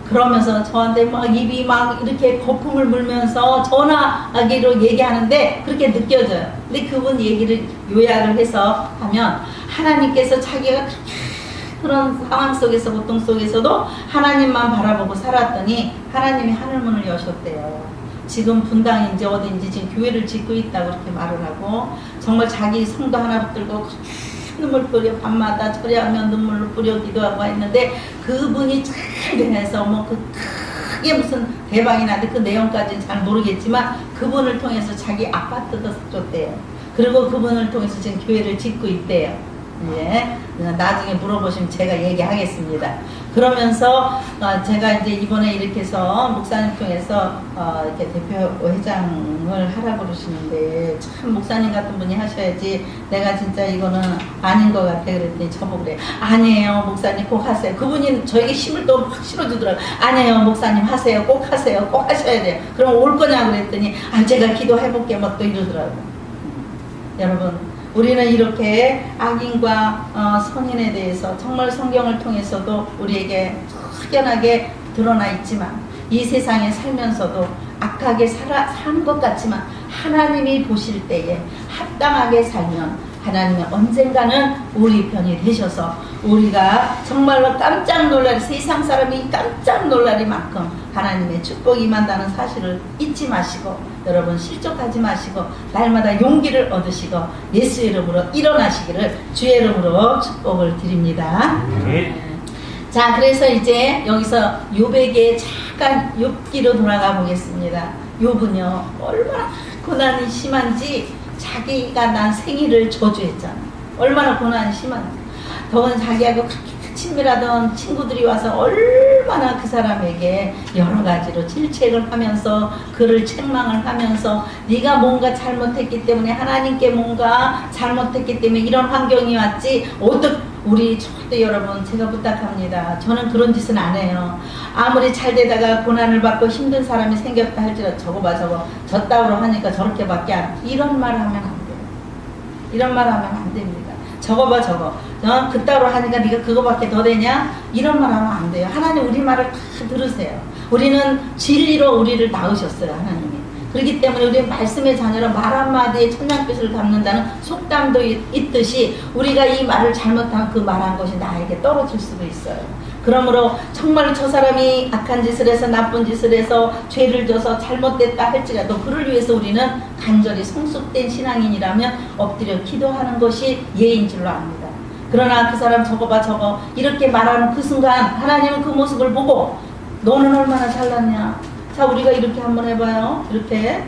그러면서 저한테 막 입이 막 이렇게 거품을 물면서 전화하기로 얘기하는데 그렇게 느껴져요. 근데 그분 얘기를 요약을 해서 하면 하나님께서 자기가 그런 상황 속에서 고통 속에서도 하나님만 바라보고 살았더니 하나님이 하늘문을 여셨대요. 지금 분당인지 어딘지 지금 교회를 짓고 있다고 그렇게 말을 하고 정말 자기 성도 하나 붙들고 눈물 뿌려 밤마다 처리하며 눈물을 뿌려 기도하고 했는데 그분이 잘 돼서 뭐 크게 무슨 대박이 나는데 그 내용까지는 잘 모르겠지만 그분을 통해서 자기 아파트도 줬대요. 그리고 그분을 통해서 지금 교회를 짓고 있대요. 예, 나중에 물어보시면 제가 얘기하겠습니다. 그러면서 제가 이제 이번에 이렇게 해서 목사님 통해서 이렇게 대표 회장을 하라고 그러시는데 참 목사님 같은 분이 하셔야지 내가 진짜 이거는 아닌 것 같아 그랬더니 저보고 그래 아니에요 목사님 꼭 하세요. 그분이 저에게 힘을 또 확 실어주더라고요. 아니에요 목사님 하세요 꼭 하세요 꼭 하셔야 돼요. 그럼 올 거냐고 그랬더니 제가 기도해볼게 뭐 또 이러더라고요. 여러분 우리는 이렇게 악인과 선인에 대해서 정말 성경을 통해서도 우리에게 확연하게 드러나 있지만 이 세상에 살면서도 악하게 사는 것 같지만 하나님이 보실 때에 합당하게 살면 하나님은 언젠가는 우리 편이 되셔서 우리가 정말로 깜짝 놀랄 세상 사람이 깜짝 놀랄만큼 하나님의 축복이 임한다는 사실을 잊지 마시고 여러분 실족하지 마시고 날마다 용기를 얻으시고 예수 이름으로 일어나시기를 주의 이름으로 축복을 드립니다. 자 그래서 이제 여기서 욥에게 잠깐 욥기로 돌아가 보겠습니다. 욥은요 얼마나 고난이 심한지 자기가 난 생일을 저주했잖아. 얼마나 고난이 심한지. 더군 자기하고 그렇게 친밀하던 친구들이 와서 얼마나 그 사람에게 여러 가지로 질책을 하면서 그를 책망을 하면서 네가 뭔가 잘못했기 때문에 하나님께 뭔가 잘못했기 때문에 이런 환경이 왔지 우리 절대 여러분 제가 부탁합니다. 저는 그런 짓은 안 해요. 아무리 잘 되다가 고난을 받고 힘든 사람이 생겼다 할지라도 저거 봐 저거 저따위로 하니까 저렇게밖에 안 이런 말을 하면 안 돼요. 이런 말 하면 안 됩니다. 저거 봐 저거 그따위로 하니까 네가 그거밖에 더 되냐 이런 말 하면 안 돼요. 하나님 우리 말을 다 들으세요. 우리는 진리로 우리를 낳으셨어요. 하나님이. 그렇기 때문에 우리 말씀의 자녀로 말 한마디에 천냥빛을 담는다는 속담도 있듯이 우리가 이 말을 잘못하면 그 말한 것이 나에게 떨어질 수도 있어요. 그러므로 정말 저 사람이 악한 짓을 해서 나쁜 짓을 해서 죄를 져서 잘못됐다 할지라도 그를 위해서 우리는 간절히 성숙된 신앙인이라면 엎드려 기도하는 것이 예인 줄로 압니다. 그러나 그 사람 저거 봐 저거 이렇게 말하는 그 순간 하나님은 그 모습을 보고 너는 얼마나 잘났냐. 자 우리가 이렇게 한번 해봐요. 이렇게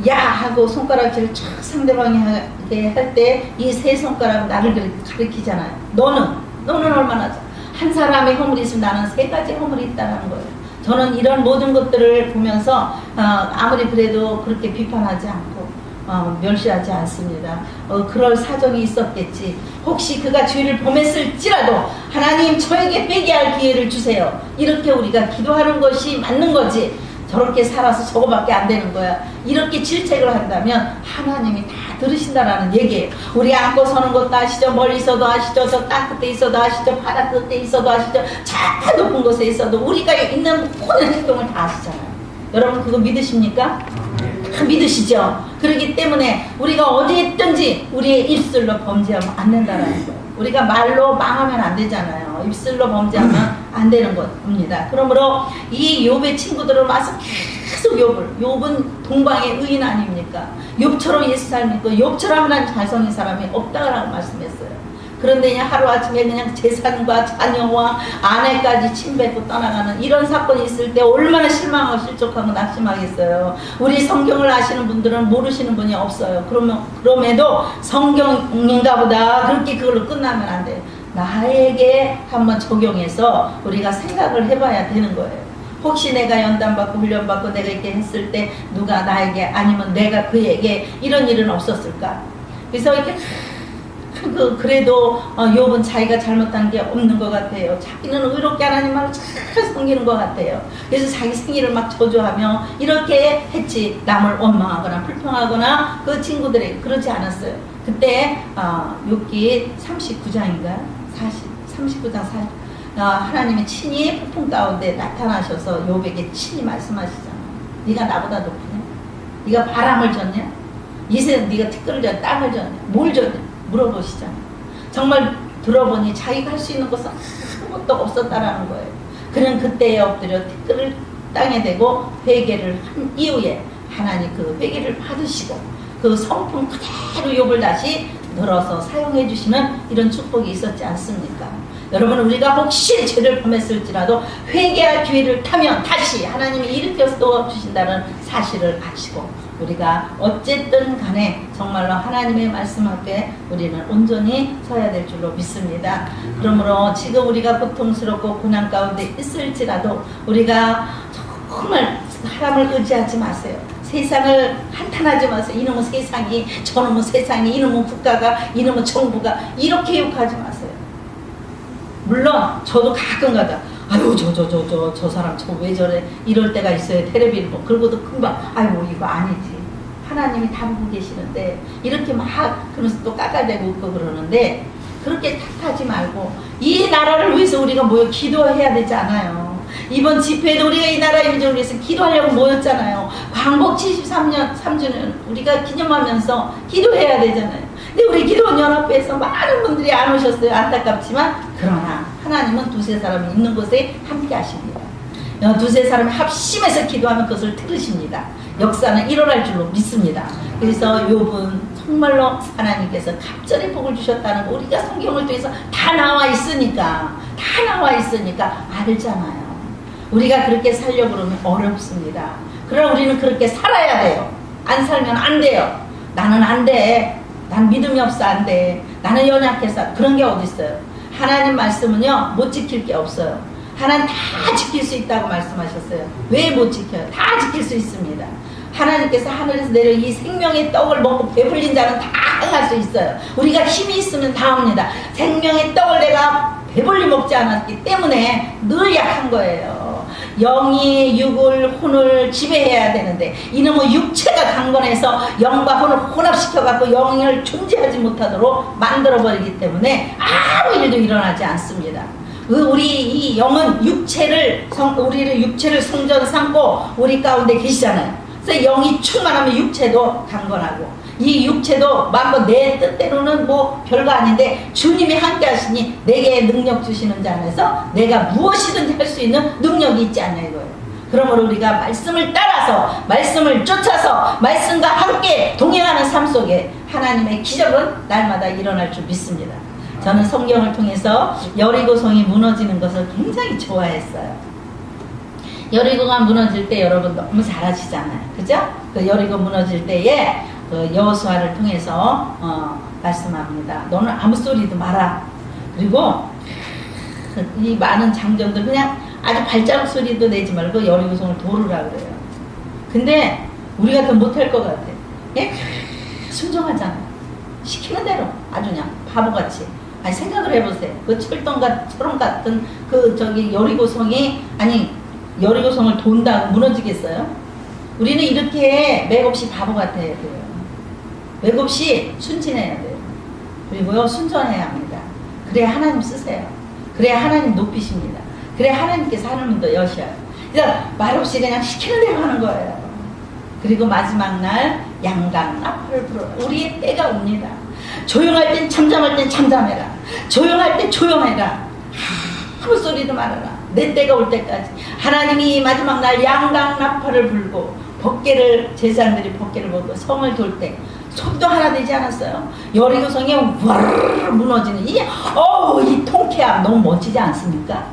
야 하고 손가락질을 촥 상대방이 하게 할 때 이 세 손가락 나를 가리키잖아요. 너는 얼마나 한 사람의 허물이 있으면 나는 세 가지 허물이 있다는 거예요. 저는 이런 모든 것들을 보면서 아무리 그래도 그렇게 비판하지 않고 멸시하지 않습니다. 그럴 사정이 있었겠지. 혹시 그가 죄를 범했을지라도 하나님 저에게 빼게 할 기회를 주세요. 이렇게 우리가 기도하는 것이 맞는 거지. 저렇게 살아서 저거밖에 안 되는 거야. 이렇게 질책을 한다면 하나님이 다 들으신다라는 얘기예요. 우리 앉고 서는 것도 아시죠? 멀리 있어도 아시죠? 저 땅 끝에 있어도 아시죠? 바다 끝에 있어도 아시죠? 저 높은 곳에 있어도 우리가 있는 모든 행동을 다 아시잖아요. 여러분 그거 믿으십니까? 다 믿으시죠? 그렇기 때문에 우리가 어디 있든지 우리의 입술로 범죄하면 안 된다라는 거예요. 우리가 말로 망하면 안 되잖아요. 입술로 범죄하면 안 되는 겁니다. 그러므로 이 욥의 친구들을 와서 계속 욥은 동방의 의인 아닙니까? 욥처럼 예수 잘 믿고 욥처럼 하나님 잘성인 사람이 없다라고 말씀했어요. 그런데 그냥 하루아침에 그냥 재산과 자녀와 아내까지 침뱉고 떠나가는 이런 사건이 있을 때 얼마나 실망하고 실족하고 낙심하겠어요. 우리 성경을 아시는 분들은 모르시는 분이 없어요. 그럼에도 성경인가 보다 그렇게 그걸로 끝나면 안 돼요. 나에게 한번 적용해서 우리가 생각을 해봐야 되는 거예요. 혹시 내가 연단받고 훈련받고 내가 이렇게 했을 때 누가 나에게 아니면 내가 그에게 이런 일은 없었을까? 그래서 이렇게 그래도 욥은 자기가 잘못한 게 없는 것 같아요. 자기는 의롭게 하나님을 잘 섬기는 것 같아요. 그래서 자기 생일을 막 저주하며 이렇게 했지. 남을 원망하거나 불평하거나 그 친구들이 그러지 않았어요. 그때 욥기 39장인가요? 39장 40 하나님이 친히 폭풍 가운데 나타나셔서 욥에게 친히 말씀하시잖아. 네가 나보다 높으냐? 네가 바람을 졌냐? 이세 네가 티끌을 졌냐? 땅을 졌냐? 뭘 졌냐? 물어보시잖아. 정말 들어보니 자기가 할 수 있는 것은 아무것도 없었다라는 거예요. 그는 그때에 엎드려 티끌을 땅에 대고 회개를 한 이후에 하나님 그 회개를 받으시고 그 성품 그대로 욥을 다시 들어서 사용해 주시는 이런 축복이 있었지 않습니까? 여러분, 우리가 혹시 죄를 범했을지라도 회개할 기회를 타면 다시 하나님이 일으켜 주신다는 사실을 아시고 우리가 어쨌든 간에 정말로 하나님의 말씀 앞에 우리는 온전히 서야 될 줄로 믿습니다. 그러므로 지금 우리가 고통스럽고 고난 가운데 있을지라도 우리가 정말 사람을 의지하지 마세요. 세상을 한탄하지 마세요. 이놈의 세상이, 저놈의 세상이, 이놈의 국가가, 이놈의 정부가, 이렇게 욕하지 마세요. 물론 저도 가끔가다 아유 저 사람 저 왜 저래 이럴 때가 있어요. 텔레비를 뭐 그러고도 금방 아유 이거 아니지. 하나님이 다 보고 계시는데 이렇게 막 그러면서 또 깎아대고 웃고 그러는데 그렇게 탓하지 말고 이 나라를 위해서 우리가 모여 기도해야 되지 않아요. 이번 집회에도 우리가 이 나라 민족을 위해서 기도하려고 모였잖아요. 광복 73년 3주년 우리가 기념하면서 기도해야 되잖아요. 근데 우리 기도원 연합회에서 많은 분들이 안 오셨어요. 안타깝지만 그러나 하나님은 두세 사람이 있는 곳에 함께 하십니다. 두세 사람이 합심해서 기도하면 그것을 들으십니다. 역사는 일어날 줄로 믿습니다. 그래서 욥은 정말로 하나님께서 갑절의 복을 주셨다는 거 우리가 성경을 통해서 다 나와 있으니까 알잖아요. 우리가 그렇게 살려고 그러면 어렵습니다. 그러나 우리는 그렇게 살아야 돼요. 안 살면 안 돼요. 나는 안 돼. 난 믿음이 없어 안 돼. 나는 연약해서 그런 게 어디 있어요. 하나님 말씀은요 못 지킬 게 없어요. 하나님 다 지킬 수 있다고 말씀하셨어요. 왜 못 지켜요? 다 지킬 수 있습니다. 하나님께서 하늘에서 내려 이 생명의 떡을 먹고 배불린 자는 다 행할 수 있어요. 우리가 힘이 있으면 다 합니다. 생명의 떡을 내가 배불리 먹지 않았기 때문에 늘 약한 거예요. 영이 육을 혼을 지배해야 되는데 이놈의 육체가 강건해서 영과 혼을 혼합시켜갖고 영을 존재하지 못하도록 만들어버리기 때문에 아무 일도 일어나지 않습니다. 우리 이 영은 우리를 육체를 성전 삼고 우리 가운데 계시잖아요. 그래서 영이 충만하면 육체도 강건하고 이 육체도 마음껏 내 뜻대로는 뭐 별거 아닌데 주님이 함께 하시니 내게 능력 주시는 자 안에서 내가 무엇이든지 할 수 있는 능력이 있지 않냐 이거예요. 그러므로 우리가 말씀을 따라서 말씀을 쫓아서 말씀과 함께 동행하는 삶 속에 하나님의 기적은 날마다 일어날 줄 믿습니다. 저는 성경을 통해서 여리고성이 무너지는 것을 굉장히 좋아했어요. 여리고가 무너질 때 여러분 너무 잘 아시잖아요. 그죠? 그 여리고 무너질 때에 그 여호수아를 통해서 말씀합니다. 너는 아무 소리도 마라. 그리고 이 많은 장정들 그냥 아주 발자국 소리도 내지 말고 여리고성을 도르라 그래요. 근데 우리가 더 못할 것 같아. 예? 순종하잖아. 시키는 대로 아주 그냥 바보같이. 아니 생각을 해보세요. 그 철동처럼 같은 여리고성이 여리고성을 돈다고 무너지겠어요? 우리는 이렇게 맥없이 바보 같아야 돼요. 맥없이 순진해야 돼요. 그리고요 순전해야 합니다. 그래야 하나님 쓰세요. 그래야 하나님 높이십니다. 그래야 하나님께서 하늘문 더 여셔요. 그래서 말없이 그냥 시키는 대로 하는 거예요. 그리고 마지막 날 양강 나팔을 불어라. 우리의 때가 옵니다. 조용할 땐 잠잠할 땐 잠잠해라. 조용할 때 조용해라. 아무 소리도 말아라. 내 때가 올 때까지 하나님이 마지막 날 양강 나팔을 불고 제사장들이 법궤를 보고 성을 돌 때 소리도 하나 되지 않았어요? 여리고성이 와르르 무너지는 이 통쾌함 너무 멋지지 않습니까?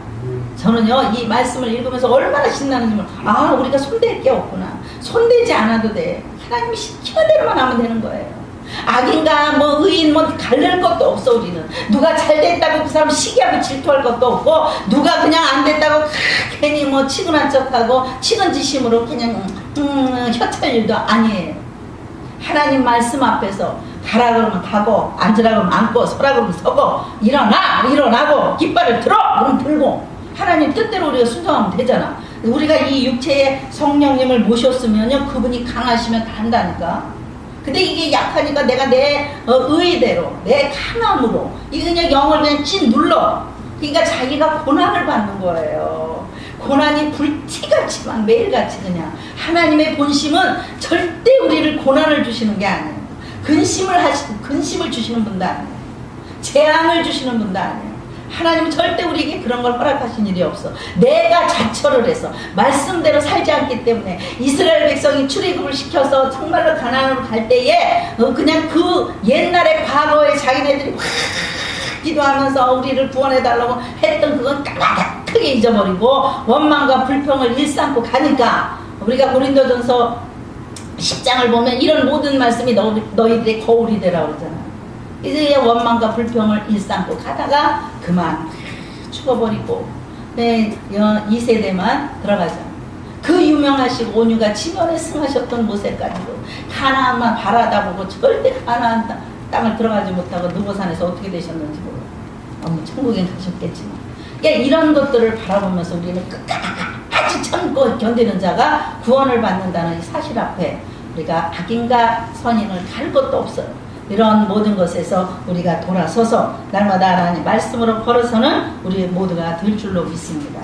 저는요 이 말씀을 읽으면서 얼마나 신나는지 우리가 손댈 게 없구나. 손대지 않아도 돼. 하나님이 시키는 대로만 하면 되는 거예요. 악인가 뭐 의인 뭐 가릴 것도 없어. 우리는 누가 잘 됐다고 그 사람 시기하고 질투할 것도 없고 누가 그냥 안 됐다고 괜히 뭐 치근한 척하고 치근지심으로 그냥 혀찰 일도 아니에요. 하나님 말씀 앞에서 가라 그러면 가고 앉으라 그러면 앉고 서라 그러면 서고 일어나고 깃발을 들어 그러면 들고 하나님 뜻대로 우리가 순종하면 되잖아. 우리가 이 육체의 성령님을 모셨으면요 그분이 강하시면 다 한다니까. 근데 이게 약하니까 내가 내 의대로 내 강함으로 이 그냥 영을 그냥 찐 눌러 그러니까 자기가 고난을 받는 거예요. 고난이 불티같이 막 매일같이 그냥. 하나님의 본심은 절대 우리를 고난을 주시는 게 아니에요. 근심을 주시는 분도 아니에요. 재앙을 주시는 분도 아니에요. 하나님은 절대 우리에게 그런 걸 허락하신 일이 없어. 내가 자처를 해서 말씀대로 살지 않기 때문에 이스라엘 백성이 출애굽을 시켜서 정말로 가나안으로 갈 때에 그냥 그 옛날의 과거에 자기네들이 확 기도하면서 우리를 구원해달라고 했던 그건 까맣게 잊어버리고 원망과 불평을 일삼고 가니까 우리가 고린도전서 10장을 보면 이런 모든 말씀이 너희들의 거울이 되라 그러잖아. 이제 원망과 불평을 일삼고 가다가 그만 죽어버리고 2세대만 들어가자. 그 유명하시고 온유가 지면에 승하셨던 모세까지도 가나안만 바라다보고 절대 가나안 땅을 들어가지 못하고 느보산에서 어떻게 되셨는지 몰라. 천국에 가셨겠지만. 그러니까 이런 것들을 바라보면서 우리는 끝까지 참고 견디는 자가 구원을 받는다는 이 사실 앞에 우리가 악인과 선인을 갈 것도 없어요. 이런 모든 것에서 우리가 돌아서서 날마다 하나님 말씀으로 걸어서는 우리 모두가 될 줄로 믿습니다.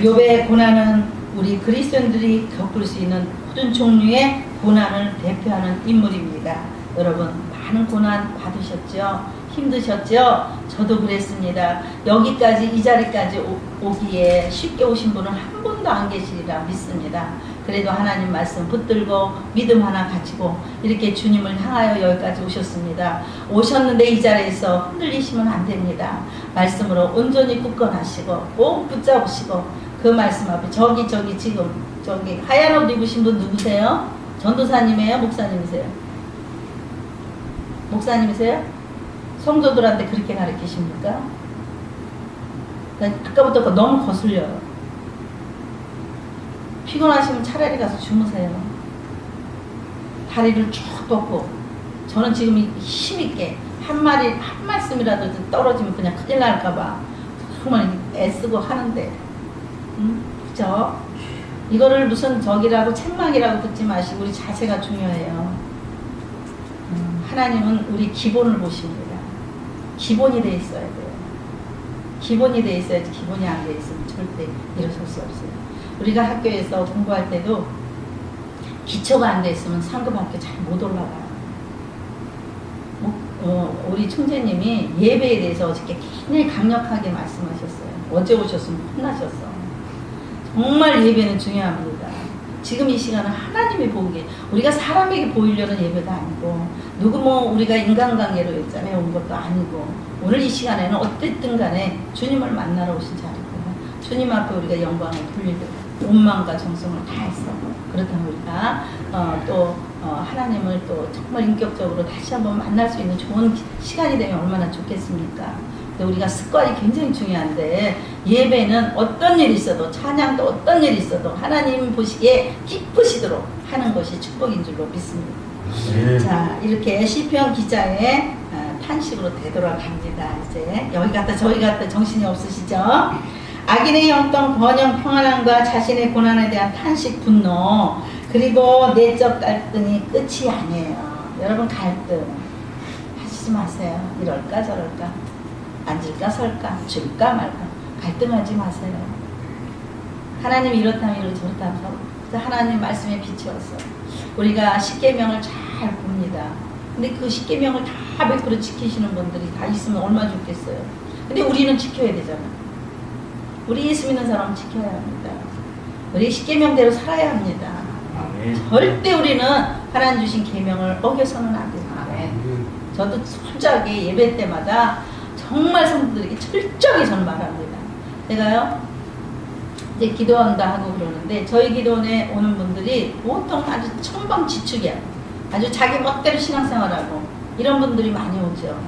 욥의 고난은 우리 그리스도인들이 겪을 수 있는 모든 종류의 고난을 대표하는 인물입니다. 여러분 많은 고난 받으셨죠? 힘드셨죠? 저도 그랬습니다. 여기까지 이 자리까지 오기에 쉽게 오신 분은 한 분도 안 계시리라 믿습니다. 그래도 하나님 말씀 붙들고 믿음 하나 가지고 이렇게 주님을 향하여 여기까지 오셨습니다. 오셨는데 이 자리에서 흔들리시면 안 됩니다. 말씀으로 온전히 굳건하시고 꼭 붙잡으시고 그 말씀 앞에 저기 지금 저기 하얀 옷 입으신 분 누구세요? 전도사님이에요? 목사님이세요? 목사님이세요? 성도들한테 그렇게 가르치십니까? 아까부터 너무 거슬려요. 피곤하시면 차라리 가서 주무세요. 다리를 쭉 뻗고. 저는 지금 힘있게 한 말씀이라도 떨어지면 그냥 큰일 날까봐 정말 애쓰고 하는데, 그죠? 이거를 무슨 적이라고 책망이라고 듣지 마시고 우리 자세가 중요해요. 하나님은 우리 기본을 보십니다. 기본이 돼 있어야 돼요. 기본이 돼 있어야지. 기본이 안 돼 있으면 절대 일어설 수 없어요. 우리가 학교에서 공부할 때도 기초가 안 돼 있으면 상급학교 잘 못 올라가요. 우리 총재님이 예배에 대해서 어저께 굉장히 강력하게 말씀하셨어요. 어제 오셨으면 혼나셨어. 정말 예배는 중요합니다. 지금 이 시간은 하나님이 보기에 우리가 사람에게 보이려는 예배가 아니고 누구 우리가 인간관계로 했잖아요. 온 것도 아니고 오늘 이 시간에는 어쨌든 간에 주님을 만나러 오신 자리고 주님 앞에 우리가 영광을 돌리고 온 마음과 정성을 다했어. 그렇다면 우리가 하나님을 또 정말 인격적으로 다시 한번 만날 수 있는 좋은 시간이 되면 얼마나 좋겠습니까? 근데 우리가 습관이 굉장히 중요한데 예배는 어떤 일이 있어도 찬양도 어떤 일이 있어도 하나님 보시기에 기쁘시도록 하는 것이 축복인 줄로 믿습니다. 네. 자, 이렇게 시편 기자의 탄식으로 되돌아갑니다. 이제 여기 갔다 저기 갔다 정신이 없으시죠? 악인의 형통, 번영, 평안함과 자신의 고난에 대한 탄식, 분노, 그리고 내적 갈등이 끝이 아니에요. 여러분 갈등 하시지 마세요. 이럴까 저럴까, 앉을까 설까, 줄까 말까, 갈등하지 마세요. 하나님이 이렇다면 이렇고 저렇다면 저렇고, 하나님 말씀에 비추어서 우리가 십계명을 잘 봅니다. 근데 그 십계명을 다 100% 지키시는 분들이 다 있으면 얼마나 좋겠어요. 근데 우리는 지켜야 되잖아요. 우리 예수 믿는 사람은 지켜야 합니다. 우리 십계명대로 살아야 합니다. 절대 우리는 하나님 주신 계명을 어겨서는 안 됩니다. 저도 솔직하게 예배 때마다 정말 성도들에게 철저히 저는 말합니다. 제가요 이제 기도한다 하고 그러는데 저희 기도원에 오는 분들이 보통 아주 천방지축이야. 아주 자기 멋대로 신앙생활하고 이런 분들이 많이 오죠.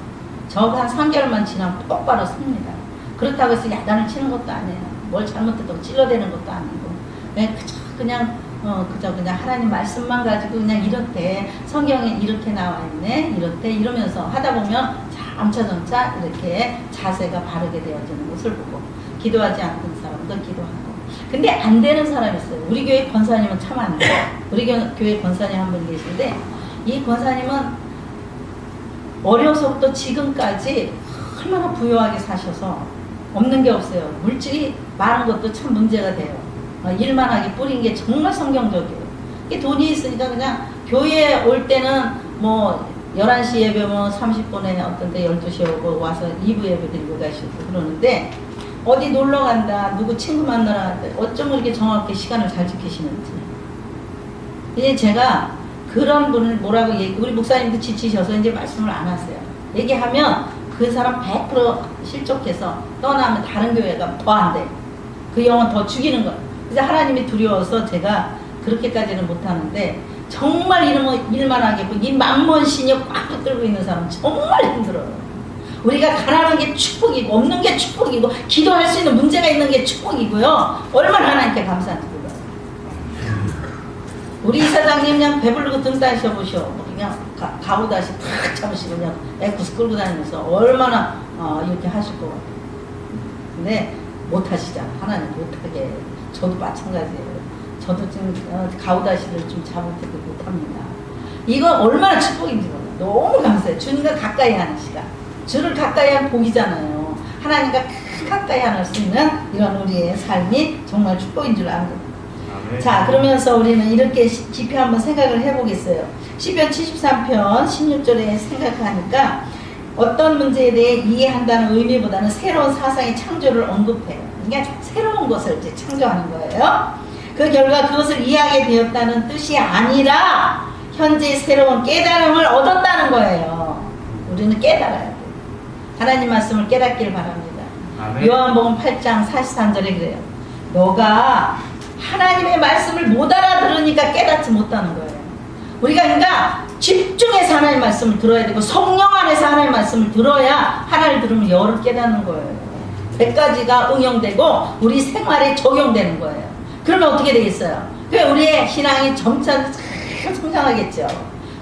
저가 한 3개월만 지나면 똑바로 섭니다. 그렇다고 해서 야단을 치는 것도 아니에요. 뭘 잘못했다고 찔러대는 것도 아니고 그냥 하나님 말씀만 가지고 그냥 이렇대, 성경에 이렇게 나와 있네, 이렇대 이러면서 하다 보면 점차 이렇게 자세가 바르게 되어지는 것을 보고 기도하지 않는 사람도 기도하고. 근데 안 되는 사람이 있어요. 우리 교회 권사님은 참 안 돼요. 우리 교회 권사님 한 분 계신데 이 권사님은 어려서부터 지금까지 얼마나 부유하게 사셔서 없는 게 없어요. 물질이 많은 것도 참 문제가 돼요. 일만하게 뿌린 게 정말 성경적이에요. 이게 돈이 있으니까 그냥 교회에 올 때는 뭐 11시 예배면 30분에 어떤 때 12시에 오고 와서 2부 예배 드리고 가시고 그러는데 어디 놀러 간다, 누구 친구 만나러 간다, 어쩜 이렇게 정확하게 시간을 잘 지키시는지. 이제 제가 그런 분을 뭐라고 우리 목사님도 지치셔서 이제 말씀을 안 하세요. 얘기하면 그 사람 100% 실족해서 떠나면 다른 교회가 더 안 돼. 그 영혼 더 죽이는 거예요. 그래서 하나님이 두려워서 제가 그렇게까지는 못하는데 정말 일만 하겠고 이 만몬신이 꽉 붙들고 있는 사람은 정말 힘들어요. 우리가 가난한 게 축복이고 없는 게 축복이고 기도할 수 있는 문제가 있는 게 축복이고요. 얼마나 하나님께 감사한지 몰라요. 우리 이사장님 그냥 배부르고 등 따셔보셔. 그냥 가오다시 탁 잡으시고 그냥 에쿠스 끌고 다니면서 얼마나 이렇게 하실 것 같아요. 근데 못하시잖아. 하나님 못하게. 저도 마찬가지예요. 저도 지금 가오다시를 좀 잡을 때도 못합니다. 이거 얼마나 축복인지 몰라요. 너무 감사해요. 주님과 가까이 하는 시간. 주를 가까이 한 복이잖아요. 하나님과 가까이 할 수 있는 이런 우리의 삶이 정말 축복인 줄 압니다. 자, 그러면서 우리는 이렇게 깊이 한번 생각을 해보겠어요. 시편 73편 16절에 생각하니까 어떤 문제에 대해 이해한다는 의미보다는 새로운 사상의 창조를 언급해요. 그러니까 새로운 것을 이제 창조하는 거예요. 그 결과 그것을 이해하게 되었다는 뜻이 아니라 현재 새로운 깨달음을 얻었다는 거예요. 우리는 깨달아야 돼요. 하나님 말씀을 깨닫길 바랍니다. 아멘. 요한복음 8장 43절에 그래요. 너가 하나님의 말씀을 못 알아들으니까 깨닫지 못하는 거예요. 우리가 그러니까 집중해서 하나님의 말씀을 들어야 되고 성령 안에서 하나님의 말씀을 들어야 하나를 들으면 열을 깨닫는 거예요. 100가지가 응용되고 우리 생활에 적용되는 거예요. 그러면 어떻게 되겠어요? 우리의 신앙이 점차 성장하겠죠.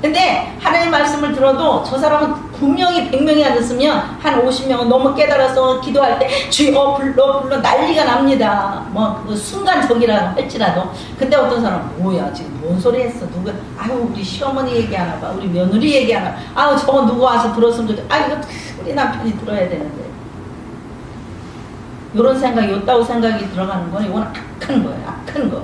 근데 하나님의 말씀을 들어도 저 사람은 분명히 100명이 앉았으면 한 50명은 너무 깨달아서 기도할 때 주여 불러 난리가 납니다. 뭐 그 순간적이라 할지라도. 근데 어떤 사람은 뭐야 지금 뭔 소리 했어 누구 아유 우리 시어머니 얘기하나 봐 우리 며느리 얘기하나 아유 저거 누구 와서 들었으면 좋겠다. 아 이거 우리 남편이 들어야 되는데 요런 생각이 요따구 생각이 들어가는 건 이건 악한 거예요. 악한 거.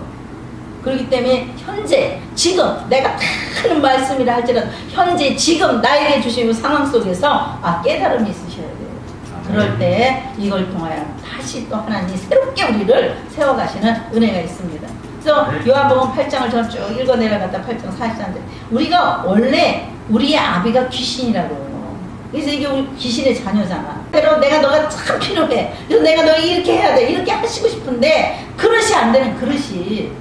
그렇기 때문에 현재 지금 내가 하는 말씀이라 할지라도 현재 지금 나에게 주신 상황 속에서 깨달음이 있으셔야 돼요. 그럴 때 이걸 통하여 다시 또 하나님이 새롭게 우리를 세워가시는 은혜가 있습니다. 그래서 요한복음 8장을 저는 쭉 읽어 내려갔다 8장 43절 우리가 원래 우리의 아비가 귀신이라고 해요. 그래서 이게 우리 귀신의 자녀잖아. pero 내가 너가 참 필요해. 그래서 내가 너 이렇게 해야 돼. 이렇게 하시고 싶은데 그릇이 안 되는 그릇이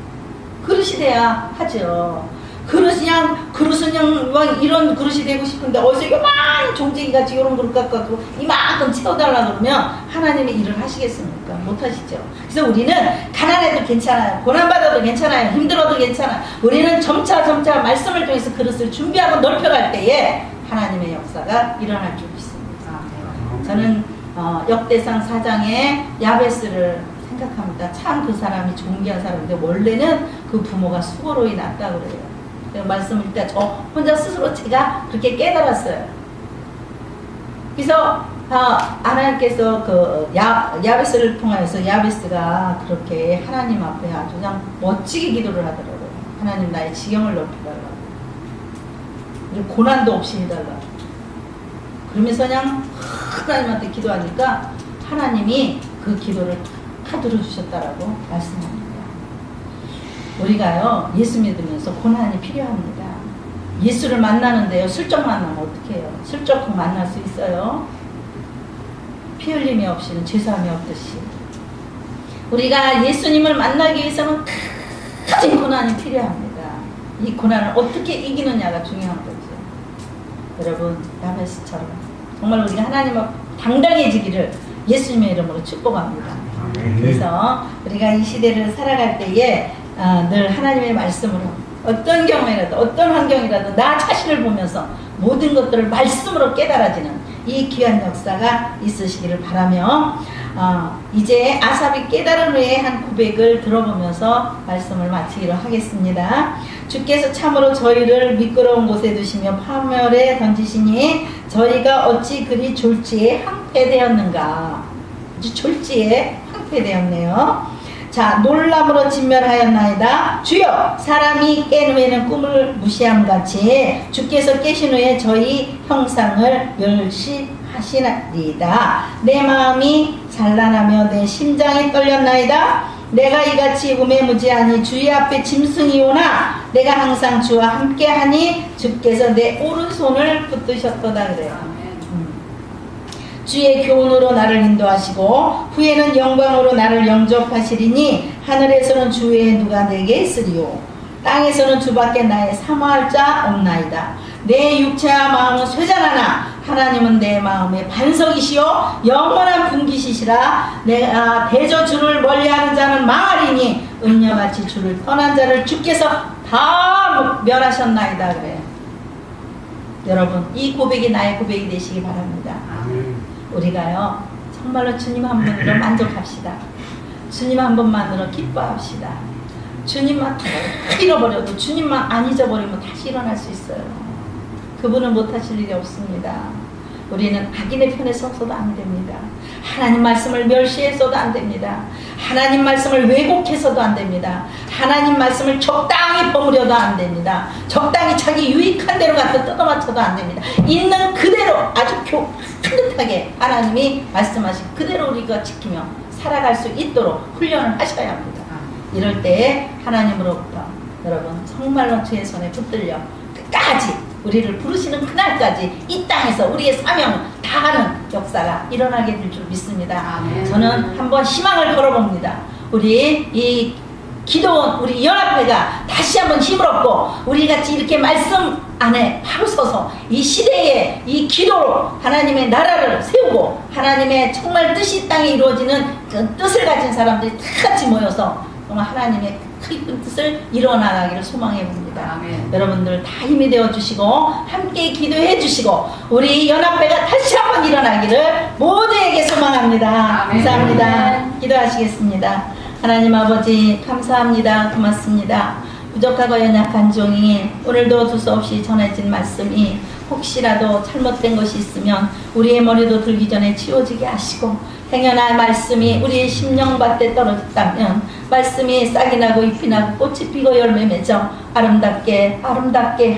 돼야 하죠. 그릇은 그냥 막 이런 그릇이 되고 싶은데 어디서 요만한 종지기같이 이런 그릇 갖고 이만큼 채워달라 그러면 하나님의 일을 하시겠습니까? 못하시죠. 그래서 우리는 가난해도 괜찮아요. 고난받아도 괜찮아요. 힘들어도 괜찮아요. 우리는 점차 말씀을 통해서 그릇을 준비하고 넓혀갈 때에 하나님의 역사가 일어날 줄 믿습니다. 저는 역대상 4장의 야베스를 생각합니다. 참 그 사람이 존귀한 사람인데 원래는 그 부모가 수고로이 났다고 그래요. 말씀을 일단 저 혼자 스스로 제가 그렇게 깨달았어요. 그래서 하나님께서 그 야베스를 통해서 야베스가 그렇게 하나님 앞에 아주 그냥 멋지게 기도를 하더라고요. 하나님 나의 지경을 넓혀달라고 그리고 고난도 없이 해달라고 그러면서 그냥 하나님한테 기도하니까 하나님이 그 기도를 다 들어주셨다라고 말씀합니다. 우리가요 예수 믿으면서 고난이 필요합니다. 예수를 만나는데요 슬쩍 만나면 어떻게 해요? 슬쩍 만날 수 있어요? 피 흘림이 없이는 죄사함이 없듯이 우리가 예수님을 만나기 위해서는 큰 고난이 필요합니다. 이 고난을 어떻게 이기느냐가 중요한 거죠. 여러분 야베스처럼 정말 우리가 하나님 앞 당당해지기를 예수님의 이름으로 축복합니다. 그래서 우리가 이 시대를 살아갈 때에 늘 하나님의 말씀으로 어떤 경우에라도 어떤 환경이라도 나 자신을 보면서 모든 것들을 말씀으로 깨달아지는 이 귀한 역사가 있으시기를 바라며 이제 아삽이 깨달은 후에 한 고백을 들어보면서 말씀을 마치기로 하겠습니다. 주께서 참으로 저희를 미끄러운 곳에 두시며 파멸에 던지시니 저희가 어찌 그리 졸지에 항폐되었는가. 아주 졸지에 황폐되었네요. 자, 놀람으로 진멸하였나이다. 주여, 사람이 깬 후에는 꿈을 무시함같이 주께서 깨신 후에 저희 형상을 멸시하시나이다. 내 마음이 산란하며 내 심장이 떨렸나이다. 내가 이같이 우매무지하니 주의 앞에 짐승이 오나 내가 항상 주와 함께하니 주께서 내 오른손을 붙드셨도다 그래요. 주의 교훈으로 나를 인도하시고 후에는 영광으로 나를 영접하시리니 하늘에서는 주 외에 누가 내게 있으리요 땅에서는 주밖에 나의 사모할 자 없나이다. 내 육체와 마음은 쇠잔하나 하나님은 내 마음의 반석이시요 영원한 분기시시라. 내가 대저 주를 멀리하는 자는 망하리니 음녀같이 주를 떠난 자를 주께서 다 멸하셨나이다 그래. 여러분, 이 고백이 나의 고백이 되시기 바랍니다. 우리가요 정말로 주님 한 분으로 만족합시다. 주님 한 분만으로 기뻐합시다. 주님만 다 잃어버려도 주님만 안 잊어버리면 다시 일어날 수 있어요. 그분은 못하실 일이 없습니다. 우리는 악인의 편에 서서도 안 됩니다. 하나님 말씀을 멸시해서도 안 됩니다. 하나님 말씀을 왜곡해서도 안 됩니다. 하나님 말씀을 적당히 버무려도 안 됩니다. 적당히 자기 유익한 대로 갖다 뜯어맞춰도 안 됩니다. 있는 그대로 아주 튼튼하게 하나님이 말씀하신 그대로 우리가 지키며 살아갈 수 있도록 훈련을 하셔야 합니다. 이럴 때 하나님으로부터 여러분 정말로 주의 손에 붙들려 끝까지 우리를 부르시는 그날까지 이 땅에서 우리의 사명을 다하는 역사가 일어나게 될 줄 믿습니다. 아멘. 저는 한번 희망을 걸어봅니다. 우리 이 기도원 우리 연합회가 다시 한번 힘을 얻고 우리 같이 이렇게 말씀 안에 바로 서서 이 시대에 이 기도로 하나님의 나라를 세우고 하나님의 정말 뜻이 땅에 이루어지는 그 뜻을 가진 사람들이 다 같이 모여서 정말 하나님의 큰 뜻을 이뤄나가기를 소망해 봅니다. 아멘. 여러분들 다 힘이 되어 주시고 함께 기도해 주시고 우리 연합회가 다시 한번 일어나기를 모두에게 소망합니다. 아멘. 감사합니다. 기도하시겠습니다. 하나님 아버지 감사합니다. 고맙습니다. 부족하고 연약한 종이 오늘도 두서없이 전해진 말씀이 혹시라도 잘못된 것이 있으면 우리의 머리도 들기 전에 치워지게 하시고 행여나 말씀이 우리의 심령밭에 떨어졌다면 말씀이 싹이 나고 잎이 나고 꽃이 피고 열매 맺어 아름답게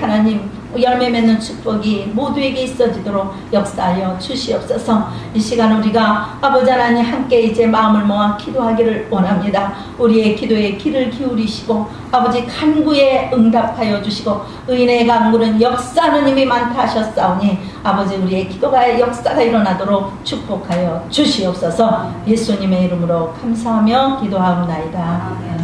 하나님 열매 맺는 축복이 모두에게 있어지도록 역사하여 주시옵소서. 이 시간 우리가 아버지 하나님 함께 이제 마음을 모아 기도하기를 원합니다. 우리의 기도에 귀를 기울이시고 아버지 간구에 응답하여 주시고 의인의 간구는 역사하는 힘이 많다 하셨사오니 아버지 우리의 기도가 역사가 일어나도록 축복하여 주시옵소서. 예수님의 이름으로 감사하며 기도하옵나이다.